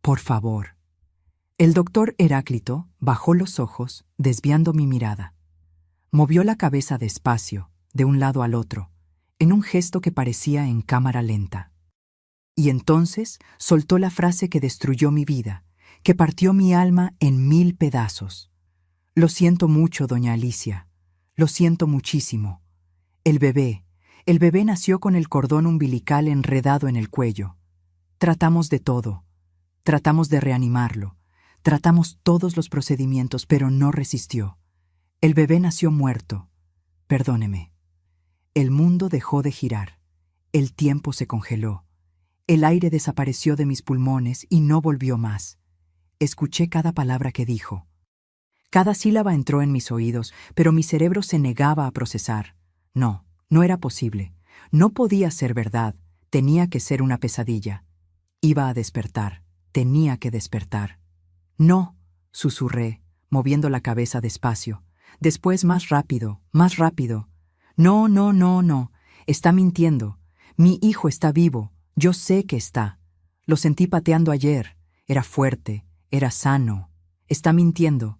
Por favor. El doctor Heráclito bajó los ojos, desviando mi mirada. Movió la cabeza despacio, de un lado al otro, en un gesto que parecía en cámara lenta. Y entonces soltó la frase que destruyó mi vida, que partió mi alma en 1000 pedazos. Lo siento mucho, doña Alicia. Lo siento muchísimo. El bebé nació con el cordón umbilical enredado en el cuello. Tratamos de todo. Tratamos de reanimarlo. Tratamos todos los procedimientos, pero no resistió. El bebé nació muerto. Perdóneme. El mundo dejó de girar. El tiempo se congeló. El aire desapareció de mis pulmones y no volvió más. Escuché cada palabra que dijo. Cada sílaba entró en mis oídos, pero mi cerebro se negaba a procesar. No, no era posible. No podía ser verdad. Tenía que ser una pesadilla. Iba a despertar. Tenía que despertar. No, susurré, moviendo la cabeza despacio. Después más rápido, más rápido. No, no, no, no. Está mintiendo. Mi hijo está vivo. Yo sé que está. Lo sentí pateando ayer. Era fuerte, era sano. Está mintiendo.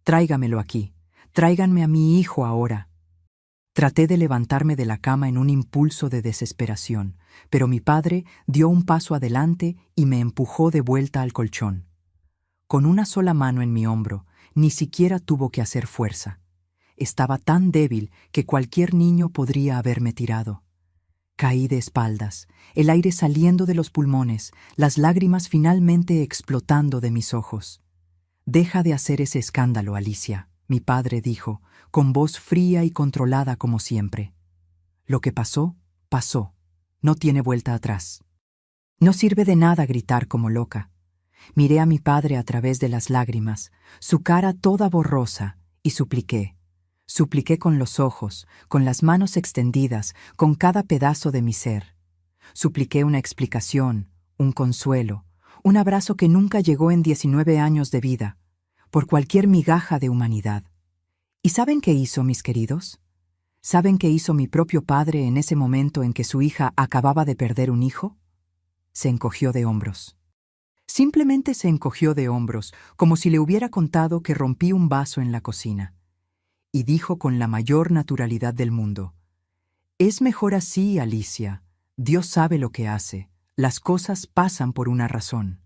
Tráigamelo aquí. Tráiganme a mi hijo ahora. Traté de levantarme de la cama en un impulso de desesperación, pero mi padre dio un paso adelante y me empujó de vuelta al colchón. Con una sola mano en mi hombro, ni siquiera tuvo que hacer fuerza. Estaba tan débil que cualquier niño podría haberme tirado. Caí de espaldas, el aire saliendo de los pulmones, las lágrimas finalmente explotando de mis ojos. «Deja de hacer ese escándalo, Alicia», mi padre dijo, con voz fría y controlada como siempre. «Lo que pasó, pasó. No tiene vuelta atrás». No sirve de nada gritar como loca. Miré a mi padre a través de las lágrimas, su cara toda borrosa, y supliqué. Supliqué con los ojos, con las manos extendidas, con cada pedazo de mi ser. Supliqué una explicación, un consuelo, un abrazo que nunca llegó en 19 años de vida, por cualquier migaja de humanidad. ¿Y saben qué hizo, mis queridos? ¿Saben qué hizo mi propio padre en ese momento en que su hija acababa de perder un hijo? Se encogió de hombros. Simplemente se encogió de hombros, como si le hubiera contado que rompí un vaso en la cocina. Y dijo con la mayor naturalidad del mundo: «Es mejor así, Alicia. Dios sabe lo que hace. Las cosas pasan por una razón.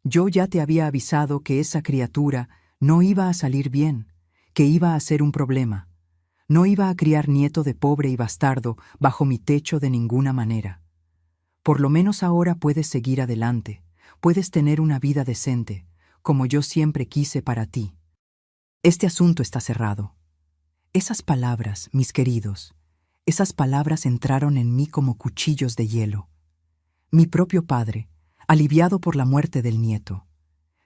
Yo ya te había avisado que esa criatura no iba a salir bien, que iba a ser un problema. No iba a criar nieto de pobre y bastardo bajo mi techo de ninguna manera. Por lo menos ahora puedes seguir adelante, puedes tener una vida decente, como yo siempre quise para ti. Este asunto está cerrado». Esas palabras, mis queridos, esas palabras entraron en mí como cuchillos de hielo. Mi propio padre, aliviado por la muerte del nieto.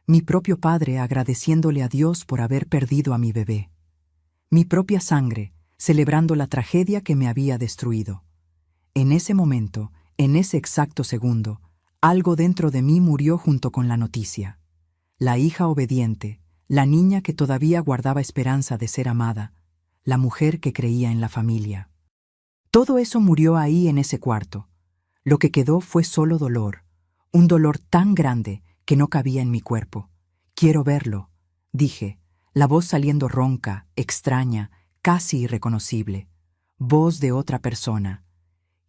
Mi propio padre agradeciéndole a Dios por haber perdido a mi bebé. Mi propia sangre, celebrando la tragedia que me había destruido. En ese momento, en ese exacto segundo, algo dentro de mí murió junto con la noticia. La hija obediente, la niña que todavía guardaba esperanza de ser amada, la mujer que creía en la familia. Todo eso murió ahí en ese cuarto. Lo que quedó fue solo dolor, un dolor tan grande que no cabía en mi cuerpo. «Quiero verlo», dije, la voz saliendo ronca, extraña, casi irreconocible. Voz de otra persona.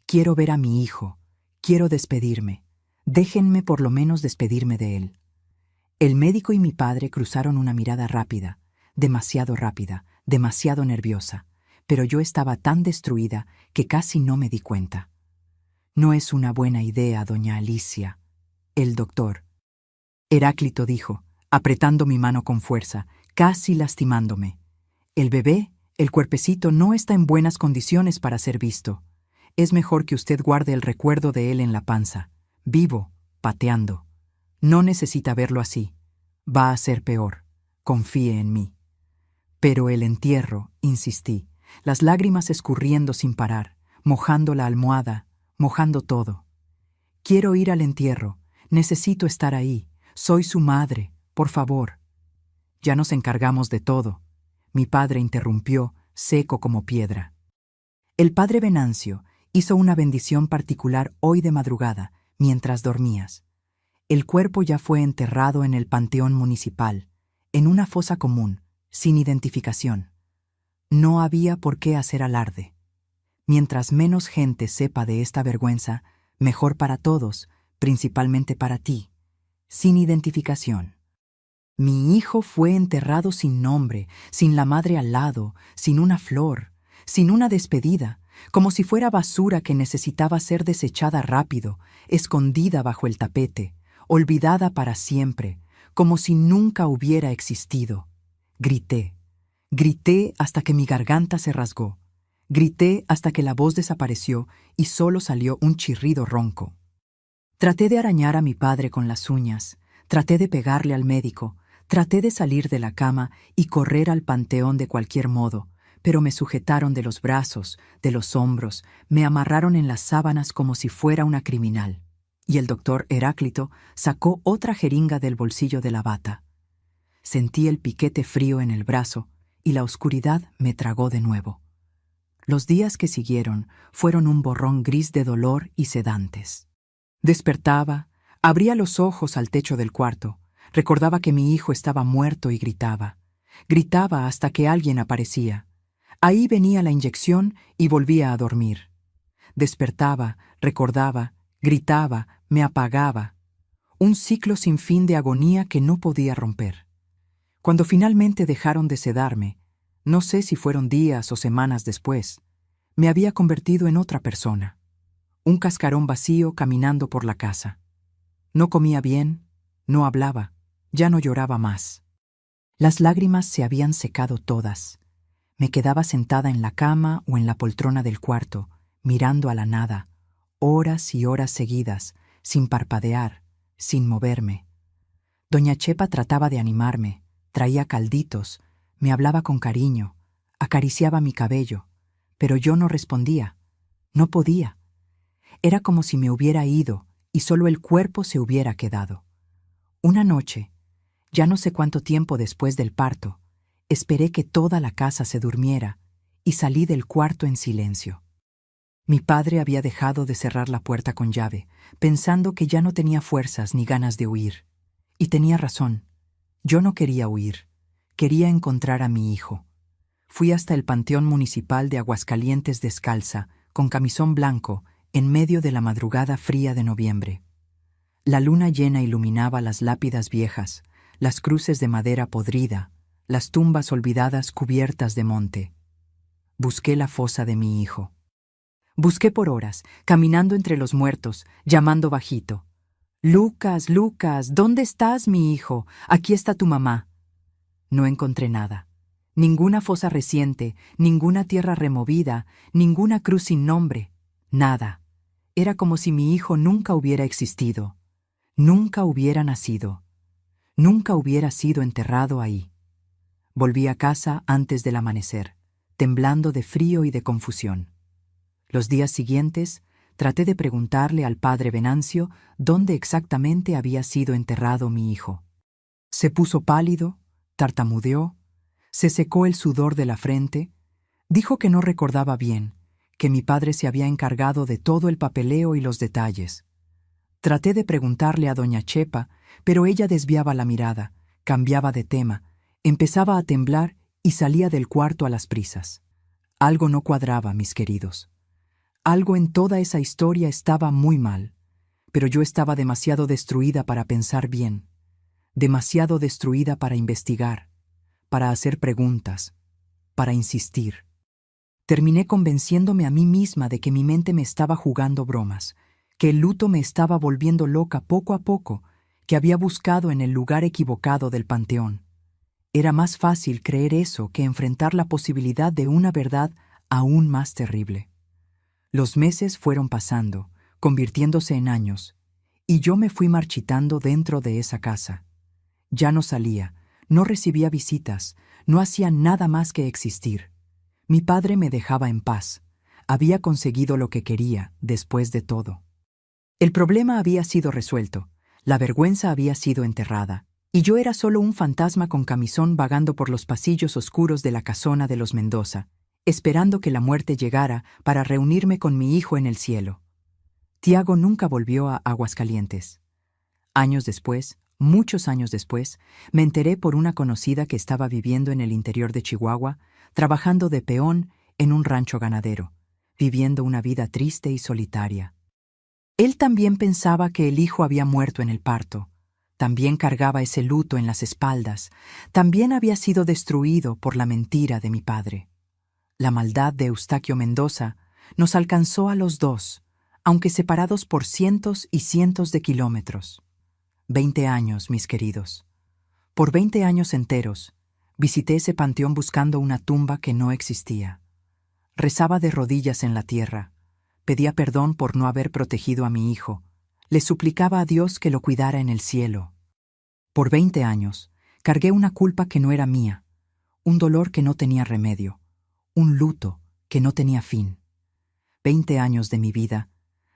«Quiero ver a mi hijo. Quiero despedirme. Déjenme por lo menos despedirme de él». El médico y mi padre cruzaron una mirada rápida, demasiado nerviosa, pero yo estaba tan destruida que casi no me di cuenta. «No es una buena idea, doña Alicia». El doctor Heráclito dijo, apretando mi mano con fuerza, casi lastimándome. «El bebé, el cuerpecito no está en buenas condiciones para ser visto. Es mejor que usted guarde el recuerdo de él en la panza, vivo, pateando. No necesita verlo así. Va a ser peor. Confíe en mí». «Pero el entierro», insistí, las lágrimas escurriendo sin parar, mojando la almohada, mojando todo. Quiero ir al entierro, necesito estar ahí, soy su madre, por favor. Ya nos encargamos de todo. Mi padre interrumpió, seco como piedra. El padre Venancio hizo una bendición particular hoy de madrugada, mientras dormías. El cuerpo ya fue enterrado en el panteón municipal, en una fosa común, sin identificación. No había por qué hacer alarde. Mientras menos gente sepa de esta vergüenza, mejor para todos, principalmente para ti. Sin identificación. Mi hijo fue enterrado sin nombre, sin la madre al lado, sin una flor, sin una despedida, como si fuera basura que necesitaba ser desechada rápido, escondida bajo el tapete, olvidada para siempre, como si nunca hubiera existido. Grité. Grité hasta que mi garganta se rasgó. Grité hasta que la voz desapareció y solo salió un chirrido ronco. Traté de arañar a mi padre con las uñas, traté de pegarle al médico, traté de salir de la cama y correr al panteón de cualquier modo, pero me sujetaron de los brazos, de los hombros, me amarraron en las sábanas como si fuera una criminal. Y el doctor Heráclito sacó otra jeringa del bolsillo de la bata. Sentí el piquete frío en el brazo y la oscuridad me tragó de nuevo. Los días que siguieron fueron un borrón gris de dolor y sedantes. Despertaba, abría los ojos al techo del cuarto, recordaba que mi hijo estaba muerto y gritaba. Gritaba hasta que alguien aparecía. Ahí venía la inyección y volvía a dormir. Despertaba, recordaba, gritaba, me apagaba. Un ciclo sin fin de agonía que no podía romper. Cuando finalmente dejaron de sedarme, no sé si fueron días o semanas después, me había convertido en otra persona. Un cascarón vacío caminando por la casa. No comía bien, no hablaba, ya no lloraba más. Las lágrimas se habían secado todas. Me quedaba sentada en la cama o en la poltrona del cuarto, mirando a la nada, horas y horas seguidas, sin parpadear, sin moverme. Doña Chepa trataba de animarme, traía calditos, me hablaba con cariño, acariciaba mi cabello, pero yo no respondía, no podía. Era como si me hubiera ido y solo el cuerpo se hubiera quedado. Una noche, ya no sé cuánto tiempo después del parto, esperé que toda la casa se durmiera y salí del cuarto en silencio. Mi padre había dejado de cerrar la puerta con llave, pensando que ya no tenía fuerzas ni ganas de huir. Y tenía razón. Yo no quería huir. Quería encontrar a mi hijo. Fui hasta el Panteón Municipal de Aguascalientes descalza, con camisón blanco, en medio de la madrugada fría de noviembre. La luna llena iluminaba las lápidas viejas, las cruces de madera podrida, las tumbas olvidadas cubiertas de monte. Busqué la fosa de mi hijo. Busqué por horas, caminando entre los muertos, llamando bajito. «Lucas, Lucas, ¿dónde estás, mi hijo? Aquí está tu mamá». No encontré nada. Ninguna fosa reciente, ninguna tierra removida, ninguna cruz sin nombre. Nada. Era como si mi hijo nunca hubiera existido. Nunca hubiera nacido. Nunca hubiera sido enterrado ahí. Volví a casa antes del amanecer, temblando de frío y de confusión. Los días siguientes, traté de preguntarle al padre Venancio dónde exactamente había sido enterrado mi hijo. Se puso pálido, tartamudeó, se secó el sudor de la frente, dijo que no recordaba bien, que mi padre se había encargado de todo el papeleo y los detalles. Traté de preguntarle a doña Chepa, pero ella desviaba la mirada, cambiaba de tema, empezaba a temblar y salía del cuarto a las prisas. Algo no cuadraba, mis queridos. Algo en toda esa historia estaba muy mal, pero yo estaba demasiado destruida para pensar bien, demasiado destruida para investigar, para hacer preguntas, para insistir. Terminé convenciéndome a mí misma de que mi mente me estaba jugando bromas, que el luto me estaba volviendo loca poco a poco, que había buscado en el lugar equivocado del panteón. Era más fácil creer eso que enfrentar la posibilidad de una verdad aún más terrible. Los meses fueron pasando, convirtiéndose en años, y yo me fui marchitando dentro de esa casa. Ya no salía, no recibía visitas, no hacía nada más que existir. Mi padre me dejaba en paz. Había conseguido lo que quería, después de todo. El problema había sido resuelto, la vergüenza había sido enterrada, y yo era solo un fantasma con camisón vagando por los pasillos oscuros de la casona de los Mendoza, esperando que la muerte llegara para reunirme con mi hijo en el cielo. Tiago nunca volvió a Aguascalientes. Años después, muchos años después, me enteré por una conocida que estaba viviendo en el interior de Chihuahua, trabajando de peón en un rancho ganadero, viviendo una vida triste y solitaria. Él también pensaba que el hijo había muerto en el parto, también cargaba ese luto en las espaldas, también había sido destruido por la mentira de mi padre. La maldad de Eustaquio Mendoza nos alcanzó a los dos, aunque separados por cientos y cientos de kilómetros. 20 años, mis queridos. Por 20 años enteros, visité ese panteón buscando una tumba que no existía. Rezaba de rodillas en la tierra, pedía perdón por no haber protegido a mi hijo, le suplicaba a Dios que lo cuidara en el cielo. Por 20 años, cargué una culpa que no era mía, un dolor que no tenía remedio, un luto que no tenía fin. 20 años de mi vida,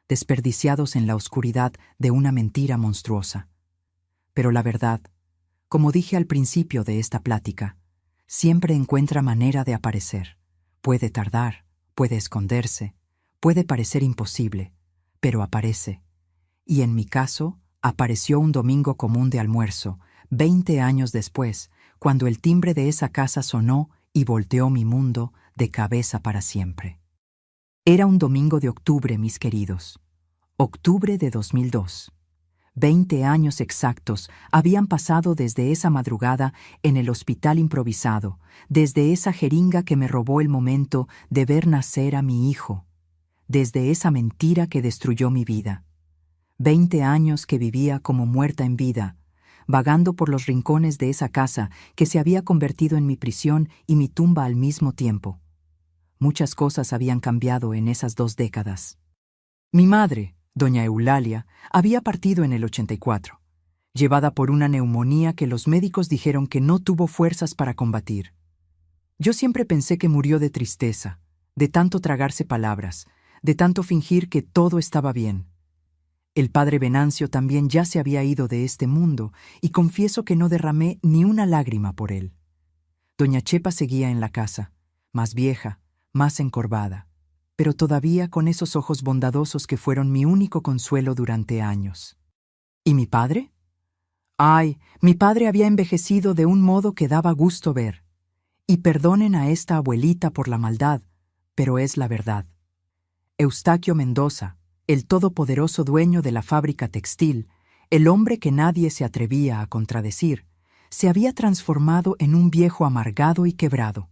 desperdiciados en la oscuridad de una mentira monstruosa. Pero la verdad, como dije al principio de esta plática, siempre encuentra manera de aparecer. Puede tardar, puede esconderse, puede parecer imposible, pero aparece. Y en mi caso, apareció un domingo común de almuerzo, 20 años después, cuando el timbre de esa casa sonó y volteó mi mundo de cabeza para siempre. Era un domingo de octubre, mis queridos. Octubre de 2002. 20 años exactos habían pasado desde esa madrugada en el hospital improvisado, desde esa jeringa que me robó el momento de ver nacer a mi hijo, desde esa mentira que destruyó mi vida. 20 años que vivía como muerta en vida, vagando por los rincones de esa casa que se había convertido en mi prisión y mi tumba al mismo tiempo. Muchas cosas habían cambiado en esas 2 décadas. Mi madre, doña Eulalia, había partido en el 84, llevada por una neumonía que los médicos dijeron que no tuvo fuerzas para combatir. Yo siempre pensé que murió de tristeza, de tanto tragarse palabras, de tanto fingir que todo estaba bien. El padre Venancio también ya se había ido de este mundo y confieso que no derramé ni una lágrima por él. Doña Chepa seguía en la casa, más vieja, más encorvada, pero todavía con esos ojos bondadosos que fueron mi único consuelo durante años. ¿Y mi padre? Ay, mi padre había envejecido de un modo que daba gusto ver. Y perdonen a esta abuelita por la maldad, pero es la verdad. Eustaquio Mendoza, el todopoderoso dueño de la fábrica textil, el hombre que nadie se atrevía a contradecir, se había transformado en un viejo amargado y quebrado.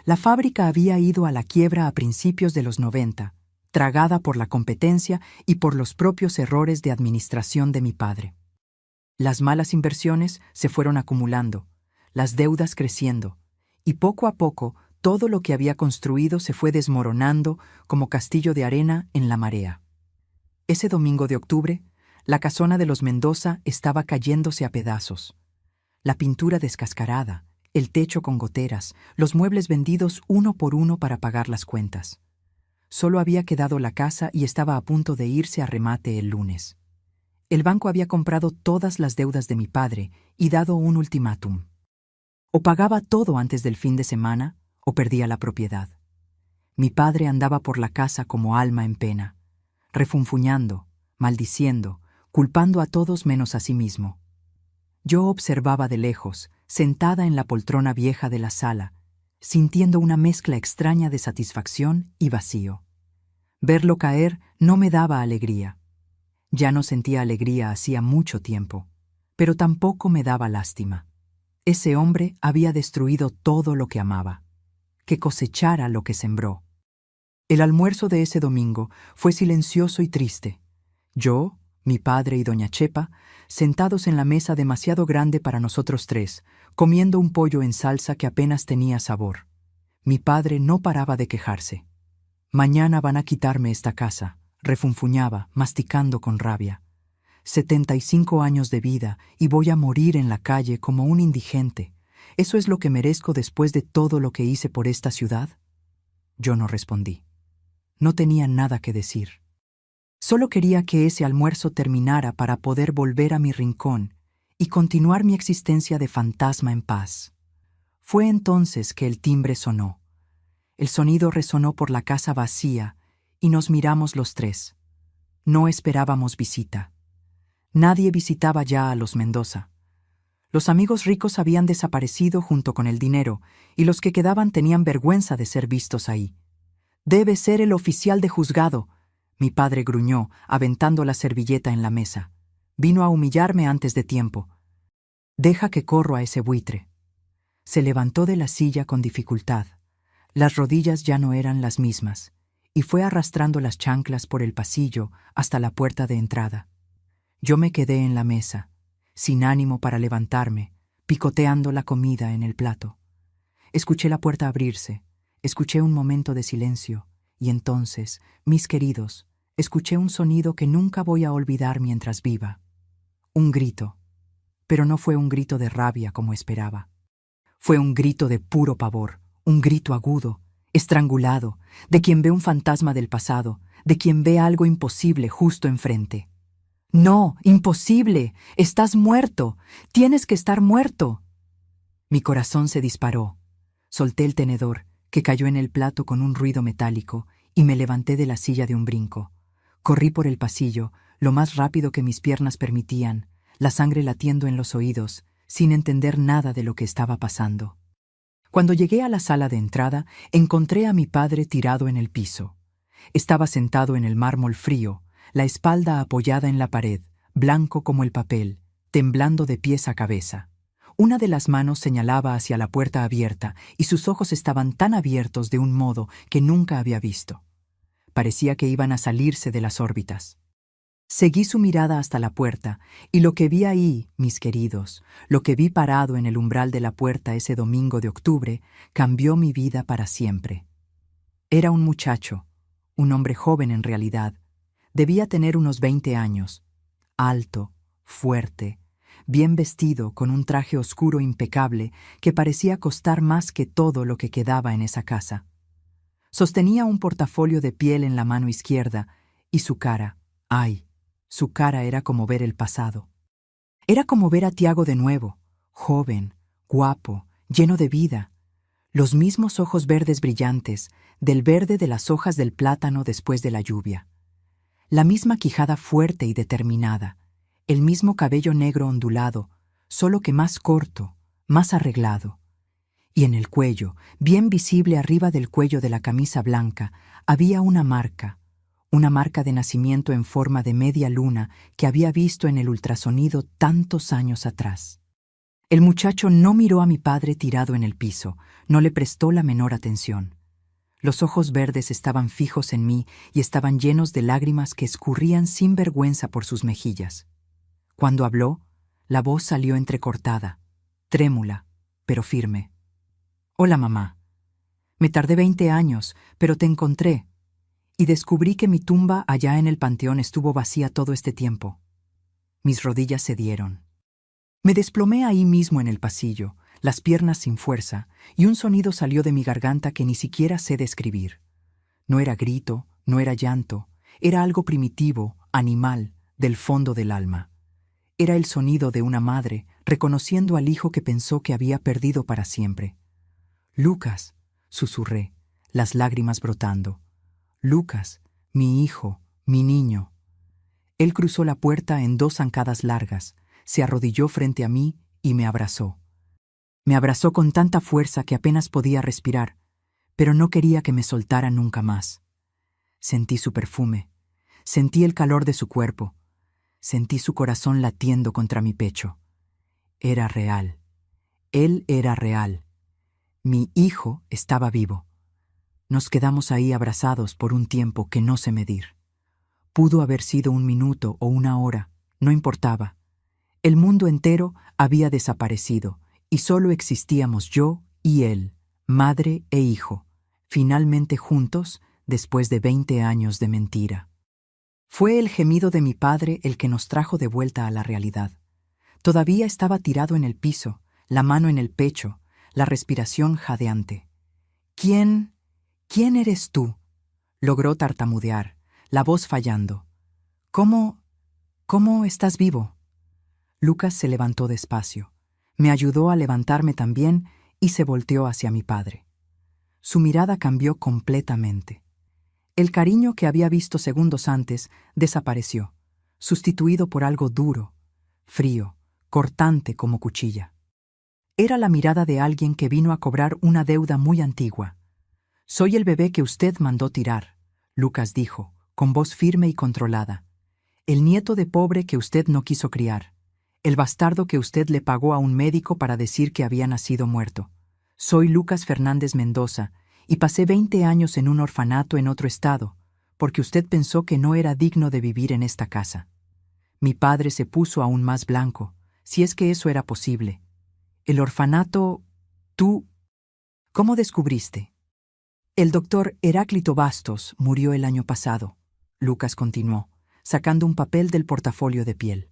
La fábrica había ido a la quiebra a principios de los 90, tragada por la competencia y por los propios errores de administración de mi padre. Las malas inversiones se fueron acumulando, las deudas creciendo, y poco a poco todo lo que había construido se fue desmoronando como castillo de arena en la marea. Ese domingo de octubre, la casona de los Mendoza estaba cayéndose a pedazos. La pintura descascarada, el techo con goteras, los muebles vendidos uno por uno para pagar las cuentas. Solo había quedado la casa y estaba a punto de irse a remate el lunes. El banco había comprado todas las deudas de mi padre y dado un ultimátum. O pagaba todo antes del fin de semana, o perdía la propiedad. Mi padre andaba por la casa como alma en pena, refunfuñando, maldiciendo, culpando a todos menos a sí mismo. Yo observaba de lejos, sentada en la poltrona vieja de la sala, sintiendo una mezcla extraña de satisfacción y vacío. Verlo caer no me daba alegría. Ya no sentía alegría hacía mucho tiempo, pero tampoco me daba lástima. Ese hombre había destruido todo lo que amaba. Que cosechara lo que sembró. El almuerzo de ese domingo fue silencioso y triste. Yo, mi padre y doña Chepa, sentados en la mesa demasiado grande para nosotros 3, comiendo un pollo en salsa que apenas tenía sabor. Mi padre no paraba de quejarse. Mañana van a quitarme esta casa, refunfuñaba, masticando con rabia. 75 años de vida y voy a morir en la calle como un indigente. ¿Eso es lo que merezco después de todo lo que hice por esta ciudad? Yo no respondí. No tenía nada que decir. Solo quería que ese almuerzo terminara para poder volver a mi rincón y continuar mi existencia de fantasma en paz. Fue entonces que el timbre sonó. El sonido resonó por la casa vacía y nos miramos los tres. No esperábamos visita. Nadie visitaba ya a los Mendoza. Los amigos ricos habían desaparecido junto con el dinero y los que quedaban tenían vergüenza de ser vistos ahí. «Debe ser el oficial de juzgado», mi padre gruñó, aventando la servilleta en la mesa. «Vino a humillarme antes de tiempo. Deja que corro a ese buitre». Se levantó de la silla con dificultad. Las rodillas ya no eran las mismas, y fue arrastrando las chanclas por el pasillo hasta la puerta de entrada. Yo me quedé en la mesa, sin ánimo para levantarme, picoteando la comida en el plato. Escuché la puerta abrirse, escuché un momento de silencio, y entonces, mis queridos, escuché un sonido que nunca voy a olvidar mientras viva. Un grito, pero no fue un grito de rabia como esperaba. Fue un grito de puro pavor, un grito agudo, estrangulado, de quien ve un fantasma del pasado, de quien ve algo imposible justo enfrente. «No, imposible, estás muerto, tienes que estar muerto». Mi corazón se disparó. Solté el tenedor, que cayó en el plato con un ruido metálico, y me levanté de la silla de un brinco. Corrí por el pasillo, lo más rápido que mis piernas permitían, la sangre latiendo en los oídos, sin entender nada de lo que estaba pasando. Cuando llegué a la sala de entrada, encontré a mi padre tirado en el piso. Estaba sentado en el mármol frío, la espalda apoyada en la pared, blanco como el papel, temblando de pies a cabeza. Una de las manos señalaba hacia la puerta abierta y sus ojos estaban tan abiertos de un modo que nunca había visto. Parecía que iban a salirse de las órbitas. Seguí su mirada hasta la puerta, y lo que vi ahí, mis queridos, lo que vi parado en el umbral de la puerta ese domingo de octubre, cambió mi vida para siempre. Era un muchacho, un hombre joven en realidad. Debía tener unos 20 años, alto, fuerte, bien vestido con un traje oscuro impecable que parecía costar más que todo lo que quedaba en esa casa. Sostenía un portafolio de piel en la mano izquierda y su cara, ¡ay! Su cara era como ver el pasado. Era como ver a Tiago de nuevo, joven, guapo, lleno de vida. Los mismos ojos verdes brillantes, del verde de las hojas del plátano después de la lluvia. La misma quijada fuerte y determinada, el mismo cabello negro ondulado, solo que más corto, más arreglado. Y en el cuello, bien visible arriba del cuello de la camisa blanca, había una marca de nacimiento en forma de media luna que había visto en el ultrasonido tantos años atrás. El muchacho no miró a mi padre tirado en el piso, no le prestó la menor atención. Los ojos verdes estaban fijos en mí y estaban llenos de lágrimas que escurrían sin vergüenza por sus mejillas. Cuando habló, la voz salió entrecortada, trémula, pero firme. «Hola, mamá. Me tardé 20 años, pero te encontré. Y descubrí que mi tumba allá en el panteón estuvo vacía todo este tiempo». Mis rodillas cedieron. Me desplomé ahí mismo en el pasillo, las piernas sin fuerza, y un sonido salió de mi garganta que ni siquiera sé describir. No era grito, no era llanto, era algo primitivo, animal, del fondo del alma. Era el sonido de una madre reconociendo al hijo que pensó que había perdido para siempre. «Lucas», susurré, las lágrimas brotando. «Lucas, mi hijo, mi niño». Él cruzó la puerta en 2 zancadas largas, se arrodilló frente a mí y me abrazó. Me abrazó con tanta fuerza que apenas podía respirar, pero no quería que me soltara nunca más. Sentí su perfume, sentí el calor de su cuerpo, sentí su corazón latiendo contra mi pecho. Era real. Él era real. Mi hijo estaba vivo. Nos quedamos ahí abrazados por un tiempo que no sé medir. Pudo haber sido 1 minuto o 1 hora, no importaba. El mundo entero había desaparecido y solo existíamos yo y él, madre e hijo, finalmente juntos después de 20 años de mentira. Fue el gemido de mi padre el que nos trajo de vuelta a la realidad. Todavía estaba tirado en el piso, la mano en el pecho, la respiración jadeante. ¿Quién eres tú? Logró tartamudear, la voz fallando. ¿Cómo estás vivo? Lucas se levantó despacio. Me ayudó a levantarme también y se volteó hacia mi padre. Su mirada cambió completamente. El cariño que había visto segundos antes desapareció, sustituido por algo duro, frío, cortante como cuchilla. Era la mirada de alguien que vino a cobrar una deuda muy antigua. «Soy el bebé que usted mandó tirar», Lucas dijo, con voz firme y controlada. «El nieto de pobre que usted no quiso criar. El bastardo que usted le pagó a un médico para decir que había nacido muerto. Soy Lucas Fernández Mendoza, y pasé 20 años en un orfanato en otro estado, porque usted pensó que no era digno de vivir en esta casa». Mi padre se puso aún más blanco, si es que eso era posible. «El orfanato... ¿Tú? ¿Cómo descubriste?» «El doctor Heráclito Bastos murió el año pasado», Lucas continuó, sacando un papel del portafolio de piel.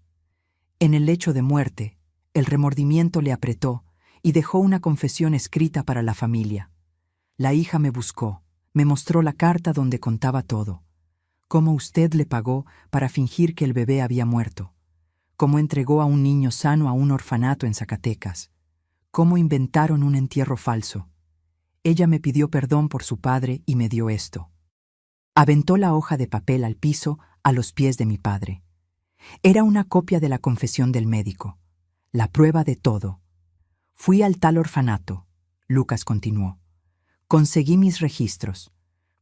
«En el lecho de muerte, el remordimiento le apretó y dejó una confesión escrita para la familia. La hija me buscó, me mostró la carta donde contaba todo. Cómo usted le pagó para fingir que el bebé había muerto. Cómo entregó a un niño sano a un orfanato en Zacatecas. Cómo inventaron un entierro falso. Ella me pidió perdón por su padre y me dio esto». Aventó la hoja de papel al piso a los pies de mi padre. Era una copia de la confesión del médico, la prueba de todo. «Fui al tal orfanato», Lucas continuó. «Conseguí mis registros.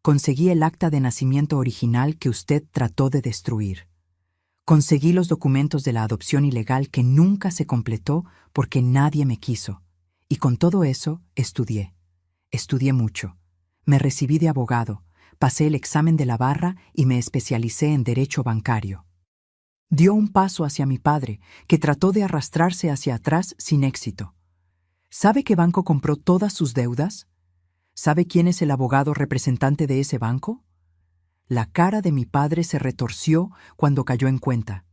Conseguí el acta de nacimiento original que usted trató de destruir. Conseguí los documentos de la adopción ilegal que nunca se completó porque nadie me quiso. Y con todo eso estudié. Estudié mucho. Me recibí de abogado, pasé el examen de la barra y me especialicé en derecho bancario». Dio un paso hacia mi padre, que trató de arrastrarse hacia atrás sin éxito. ¿Sabe qué banco compró todas sus deudas? ¿Sabe quién es el abogado representante de ese banco? La cara de mi padre se retorció cuando cayó en cuenta.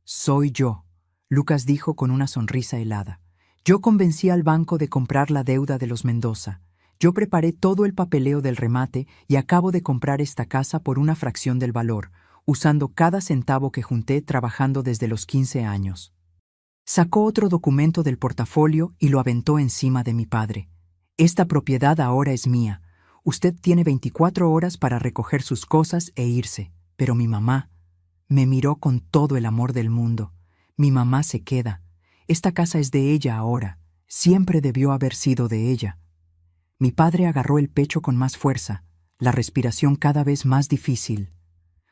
«Soy yo», Lucas dijo con una sonrisa helada. «Yo convencí al banco de comprar la deuda de los Mendoza. Yo preparé todo el papeleo del remate y acabo de comprar esta casa por una fracción del valor, usando cada centavo que junté trabajando desde los 15 años. Sacó otro documento del portafolio y lo aventó encima de mi padre. «Esta propiedad ahora es mía. Usted tiene 24 horas para recoger sus cosas e irse». Pero mi mamá me miró con todo el amor del mundo. «Mi mamá se queda. Esta casa es de ella ahora. Siempre debió haber sido de ella». Mi padre agarró el pecho con más fuerza, la respiración cada vez más difícil.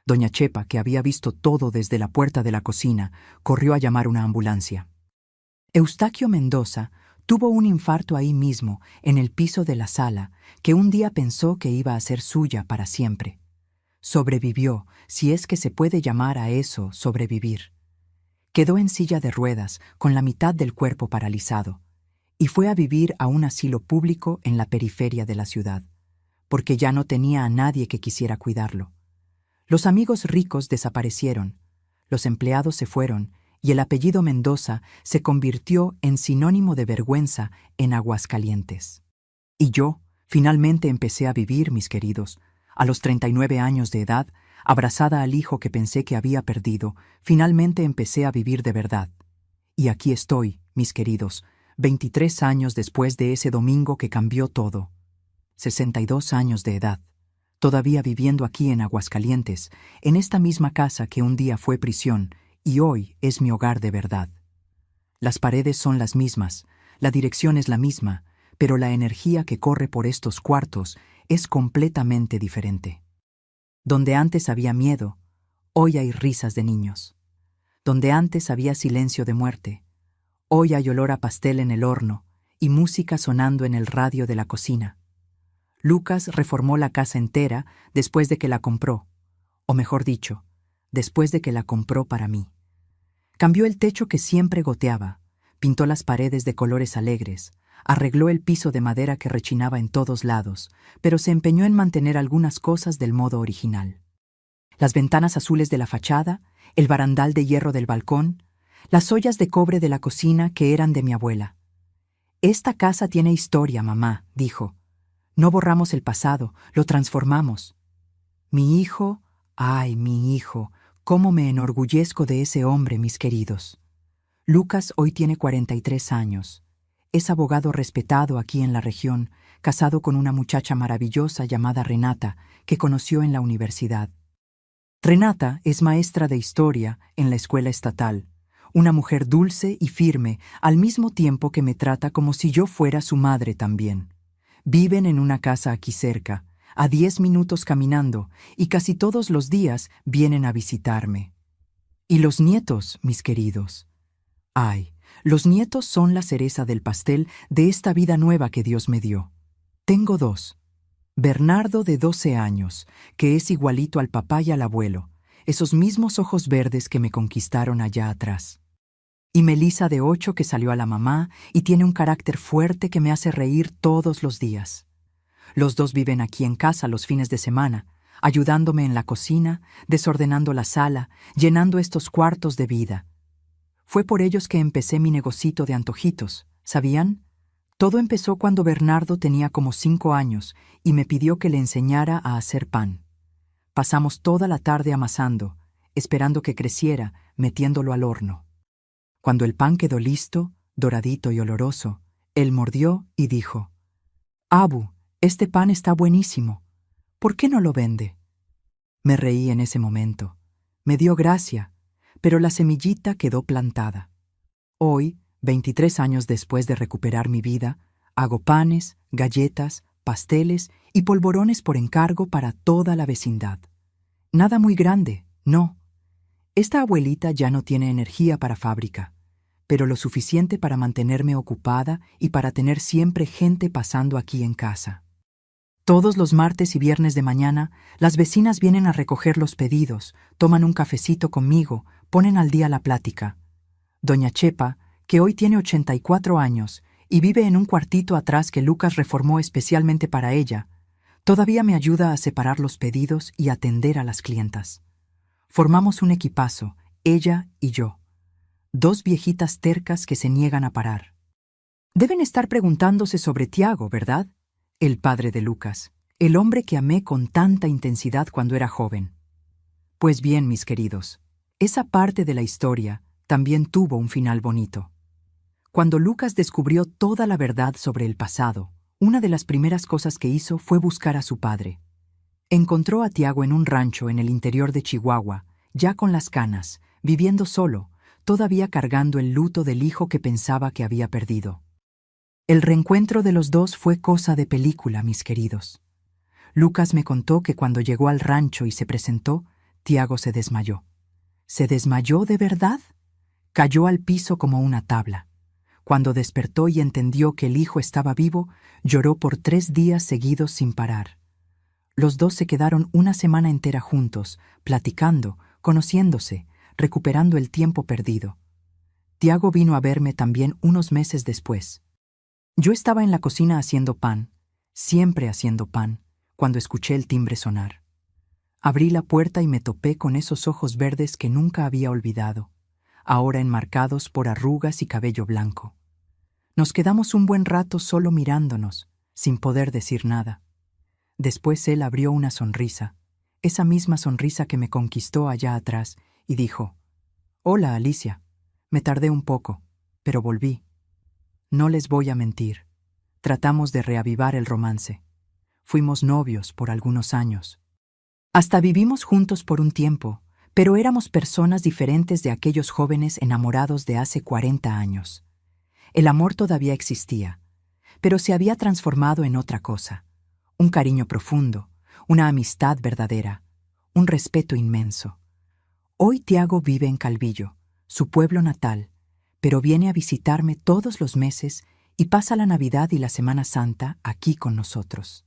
Doña Chepa, que había visto todo desde la puerta de la cocina, corrió a llamar una ambulancia. Eustaquio Mendoza tuvo un infarto ahí mismo, en el piso de la sala, que un día pensó que iba a ser suya para siempre. Sobrevivió, si es que se puede llamar a eso sobrevivir. Quedó en silla de ruedas, con la mitad del cuerpo paralizado, y fue a vivir a un asilo público en la periferia de la ciudad, porque ya no tenía a nadie que quisiera cuidarlo. Los amigos ricos desaparecieron, los empleados se fueron, y el apellido Mendoza se convirtió en sinónimo de vergüenza en Aguascalientes. Y yo, finalmente empecé a vivir, mis queridos. A los 39 años de edad, abrazada al hijo que pensé que había perdido, finalmente empecé a vivir de verdad. Y aquí estoy, mis queridos, 23 años después de ese domingo que cambió todo. 62 años de edad. Todavía viviendo aquí en Aguascalientes, en esta misma casa que un día fue prisión y hoy es mi hogar de verdad. Las paredes son las mismas, la dirección es la misma, pero la energía que corre por estos cuartos es completamente diferente. Donde antes había miedo, hoy hay risas de niños. Donde antes había silencio de muerte, hoy hay olor a pastel en el horno y música sonando en el radio de la cocina. Lucas reformó la casa entera después de que la compró, o mejor dicho, después de que la compró para mí. Cambió el techo que siempre goteaba, pintó las paredes de colores alegres, arregló el piso de madera que rechinaba en todos lados, pero se empeñó en mantener algunas cosas del modo original. Las ventanas azules de la fachada, el barandal de hierro del balcón, las ollas de cobre de la cocina que eran de mi abuela. «Esta casa tiene historia, mamá», dijo. No borramos el pasado, lo transformamos. Mi hijo, ay, mi hijo, cómo me enorgullezco de ese hombre, mis queridos. Lucas hoy tiene 43 años. Es abogado respetado aquí en la región, casado con una muchacha maravillosa llamada Renata, que conoció en la universidad. Renata es maestra de historia en la escuela estatal, una mujer dulce y firme, al mismo tiempo que me trata como si yo fuera su madre también. Viven en una casa aquí cerca, a 10 minutos caminando, y casi todos los días vienen a visitarme. Y los nietos, mis queridos. Ay, los nietos son la cereza del pastel de esta vida nueva que Dios me dio. Tengo dos. Bernardo, de 12 años, que es igualito al papá y al abuelo, esos mismos ojos verdes que me conquistaron allá atrás. Y Melissa, de 8, que salió a la mamá y tiene un carácter fuerte que me hace reír todos los días. Los dos viven aquí en casa los fines de semana, ayudándome en la cocina, desordenando la sala, llenando estos cuartos de vida. Fue por ellos que empecé mi negocito de antojitos, ¿sabían? Todo empezó cuando Bernardo tenía como 5 años y me pidió que le enseñara a hacer pan. Pasamos toda la tarde amasando, esperando que creciera, metiéndolo al horno. Cuando el pan quedó listo, doradito y oloroso, él mordió y dijo: «Abu, este pan está buenísimo. ¿Por qué no lo vende?» Me reí en ese momento. Me dio gracia, pero la semillita quedó plantada. Hoy, 23 años después de recuperar mi vida, hago panes, galletas, pasteles y polvorones por encargo para toda la vecindad. Nada muy grande, no. Esta abuelita ya no tiene energía para fábrica, pero lo suficiente para mantenerme ocupada y para tener siempre gente pasando aquí en casa. Todos los martes y viernes de mañana, las vecinas vienen a recoger los pedidos, toman un cafecito conmigo, ponen al día la plática. Doña Chepa, que hoy tiene 84 años y vive en un cuartito atrás que Lucas reformó especialmente para ella, todavía me ayuda a separar los pedidos y atender a las clientas. Formamos un equipazo, ella y yo. Dos viejitas tercas que se niegan a parar. Deben estar preguntándose sobre Tiago, ¿verdad? El padre de Lucas, el hombre que amé con tanta intensidad cuando era joven. Pues bien, mis queridos, esa parte de la historia también tuvo un final bonito. Cuando Lucas descubrió toda la verdad sobre el pasado, una de las primeras cosas que hizo fue buscar a su padre. Encontró a Tiago en un rancho en el interior de Chihuahua, ya con las canas, viviendo solo, todavía cargando el luto del hijo que pensaba que había perdido. El reencuentro de los dos fue cosa de película, mis queridos. Lucas me contó que cuando llegó al rancho y se presentó, Tiago se desmayó. ¿Se desmayó de verdad? Cayó al piso como una tabla. Cuando despertó y entendió que el hijo estaba vivo, lloró por 3 días seguidos sin parar. Los dos se quedaron una semana entera juntos, platicando, conociéndose, recuperando el tiempo perdido. Tiago vino a verme también unos meses después. Yo estaba en la cocina haciendo pan, siempre haciendo pan, cuando escuché el timbre sonar. Abrí la puerta y me topé con esos ojos verdes que nunca había olvidado, ahora enmarcados por arrugas y cabello blanco. Nos quedamos un buen rato solo mirándonos, sin poder decir nada. Después él abrió una sonrisa, esa misma sonrisa que me conquistó allá atrás, y dijo: «Hola, Alicia. Me tardé un poco, pero volví. No les voy a mentir. Tratamos de reavivar el romance. Fuimos novios por algunos años. Hasta vivimos juntos por un tiempo, pero éramos personas diferentes de aquellos jóvenes enamorados de hace 40 años. El amor todavía existía, pero se había transformado en otra cosa. Un cariño profundo, una amistad verdadera, un respeto inmenso. Hoy Tiago vive en Calvillo, su pueblo natal, pero viene a visitarme todos los meses y pasa la Navidad y la Semana Santa aquí con nosotros.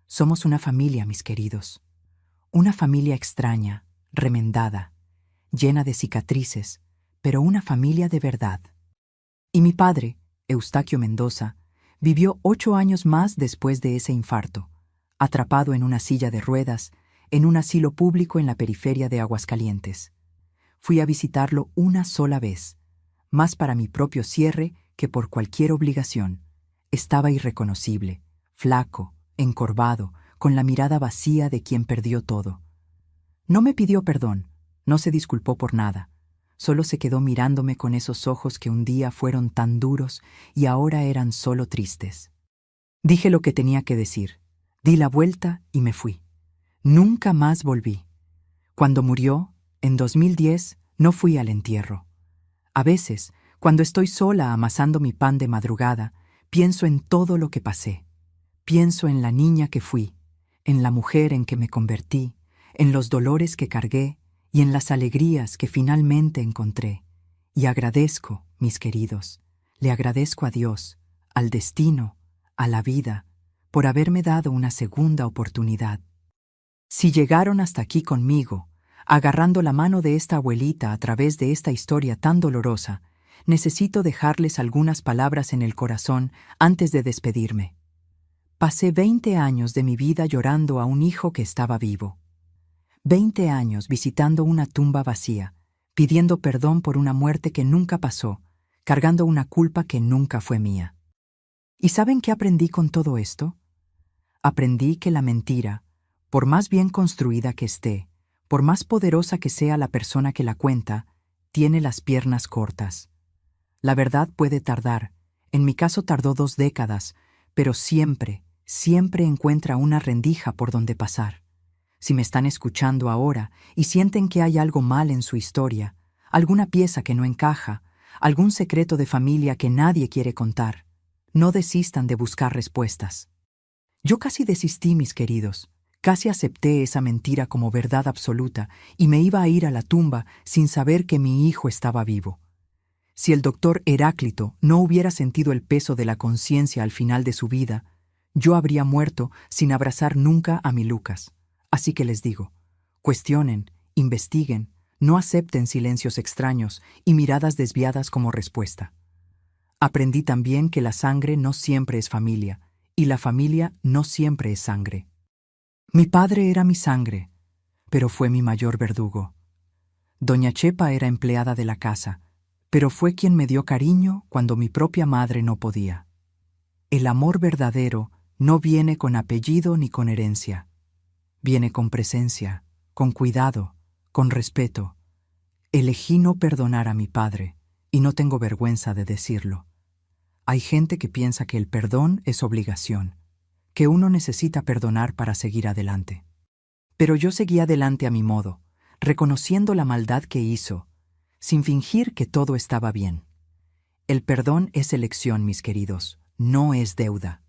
Somos una familia, mis queridos. Una familia extraña, remendada, llena de cicatrices, pero una familia de verdad. Y mi padre, Eustaquio Mendoza, vivió 8 años más después de ese infarto, atrapado en una silla de ruedas, en un asilo público en la periferia de Aguascalientes. Fui a visitarlo una sola vez, más para mi propio cierre que por cualquier obligación. Estaba irreconocible, flaco, encorvado, con la mirada vacía de quien perdió todo. No me pidió perdón, no se disculpó por nada, solo se quedó mirándome con esos ojos que un día fueron tan duros y ahora eran solo tristes. Dije lo que tenía que decir, di la vuelta y me fui. Nunca más volví. Cuando murió, en 2010, no fui al entierro. A veces, cuando estoy sola amasando mi pan de madrugada, pienso en todo lo que pasé. Pienso en la niña que fui, en la mujer en que me convertí, en los dolores que cargué y en las alegrías que finalmente encontré. Y agradezco, mis queridos, le agradezco a Dios, al destino, a la vida, por haberme dado una segunda oportunidad. Si llegaron hasta aquí conmigo, agarrando la mano de esta abuelita a través de esta historia tan dolorosa, necesito dejarles algunas palabras en el corazón antes de despedirme. Pasé 20 años de mi vida llorando a un hijo que estaba vivo. 20 años visitando una tumba vacía, pidiendo perdón por una muerte que nunca pasó, cargando una culpa que nunca fue mía. ¿Y saben qué aprendí con todo esto? Aprendí que la mentira, por más bien construida que esté, por más poderosa que sea la persona que la cuenta, tiene las piernas cortas. La verdad puede tardar, en mi caso tardó 2 décadas, pero siempre encuentra una rendija por donde pasar. Si me están escuchando ahora y sienten que hay algo mal en su historia, alguna pieza que no encaja, algún secreto de familia que nadie quiere contar, no desistan de buscar respuestas. Yo casi desistí, mis queridos, casi acepté esa mentira como verdad absoluta y me iba a ir a la tumba sin saber que mi hijo estaba vivo. Si el doctor Heráclito no hubiera sentido el peso de la conciencia al final de su vida, yo habría muerto sin abrazar nunca a mi Lucas. Así que les digo, cuestionen, investiguen, no acepten silencios extraños y miradas desviadas como respuesta. Aprendí también que la sangre no siempre es familia, y la familia no siempre es sangre. Mi padre era mi sangre, pero fue mi mayor verdugo. Doña Chepa era empleada de la casa, pero fue quien me dio cariño cuando mi propia madre no podía. El amor verdadero no viene con apellido ni con herencia. Viene con presencia, con cuidado, con respeto. Elegí no perdonar a mi padre, y no tengo vergüenza de decirlo. Hay gente que piensa que el perdón es obligación, que uno necesita perdonar para seguir adelante. Pero yo seguí adelante a mi modo, reconociendo la maldad que hizo, sin fingir que todo estaba bien. El perdón es elección, mis queridos, no es deuda.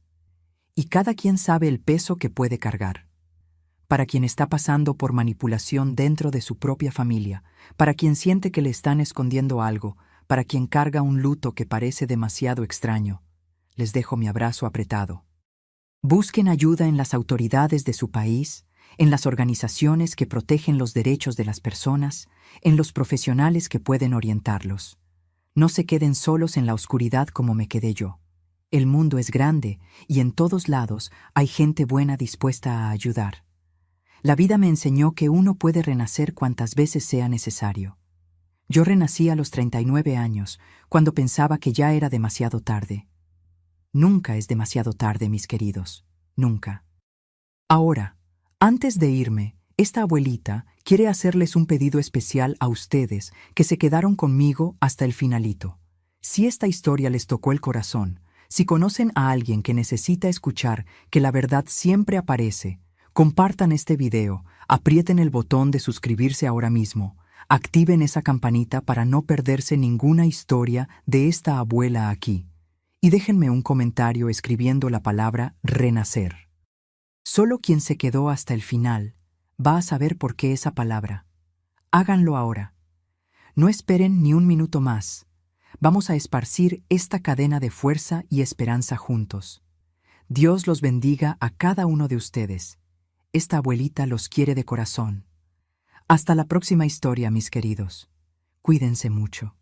Y cada quien sabe el peso que puede cargar. Para quien está pasando por manipulación dentro de su propia familia, para quien siente que le están escondiendo algo, para quien carga un luto que parece demasiado extraño, les dejo mi abrazo apretado. Busquen ayuda en las autoridades de su país, en las organizaciones que protegen los derechos de las personas, en los profesionales que pueden orientarlos. No se queden solos en la oscuridad como me quedé yo. El mundo es grande y en todos lados hay gente buena dispuesta a ayudar. La vida me enseñó que uno puede renacer cuantas veces sea necesario. Yo renací a los 39 años, cuando pensaba que ya era demasiado tarde. Nunca es demasiado tarde, mis queridos, nunca. Ahora, antes de irme, esta abuelita quiere hacerles un pedido especial a ustedes que se quedaron conmigo hasta el finalito. Si esta historia les tocó el corazón, si conocen a alguien que necesita escuchar que la verdad siempre aparece, compartan este video, aprieten el botón de suscribirse ahora mismo, activen esa campanita para no perderse ninguna historia de esta abuela aquí, y déjenme un comentario escribiendo la palabra renacer. Solo quien se quedó hasta el final va a saber por qué esa palabra. Háganlo ahora. No esperen ni un minuto más. Vamos a esparcir esta cadena de fuerza y esperanza juntos. Dios los bendiga a cada uno de ustedes. Esta abuelita los quiere de corazón. Hasta la próxima historia, mis queridos. Cuídense mucho.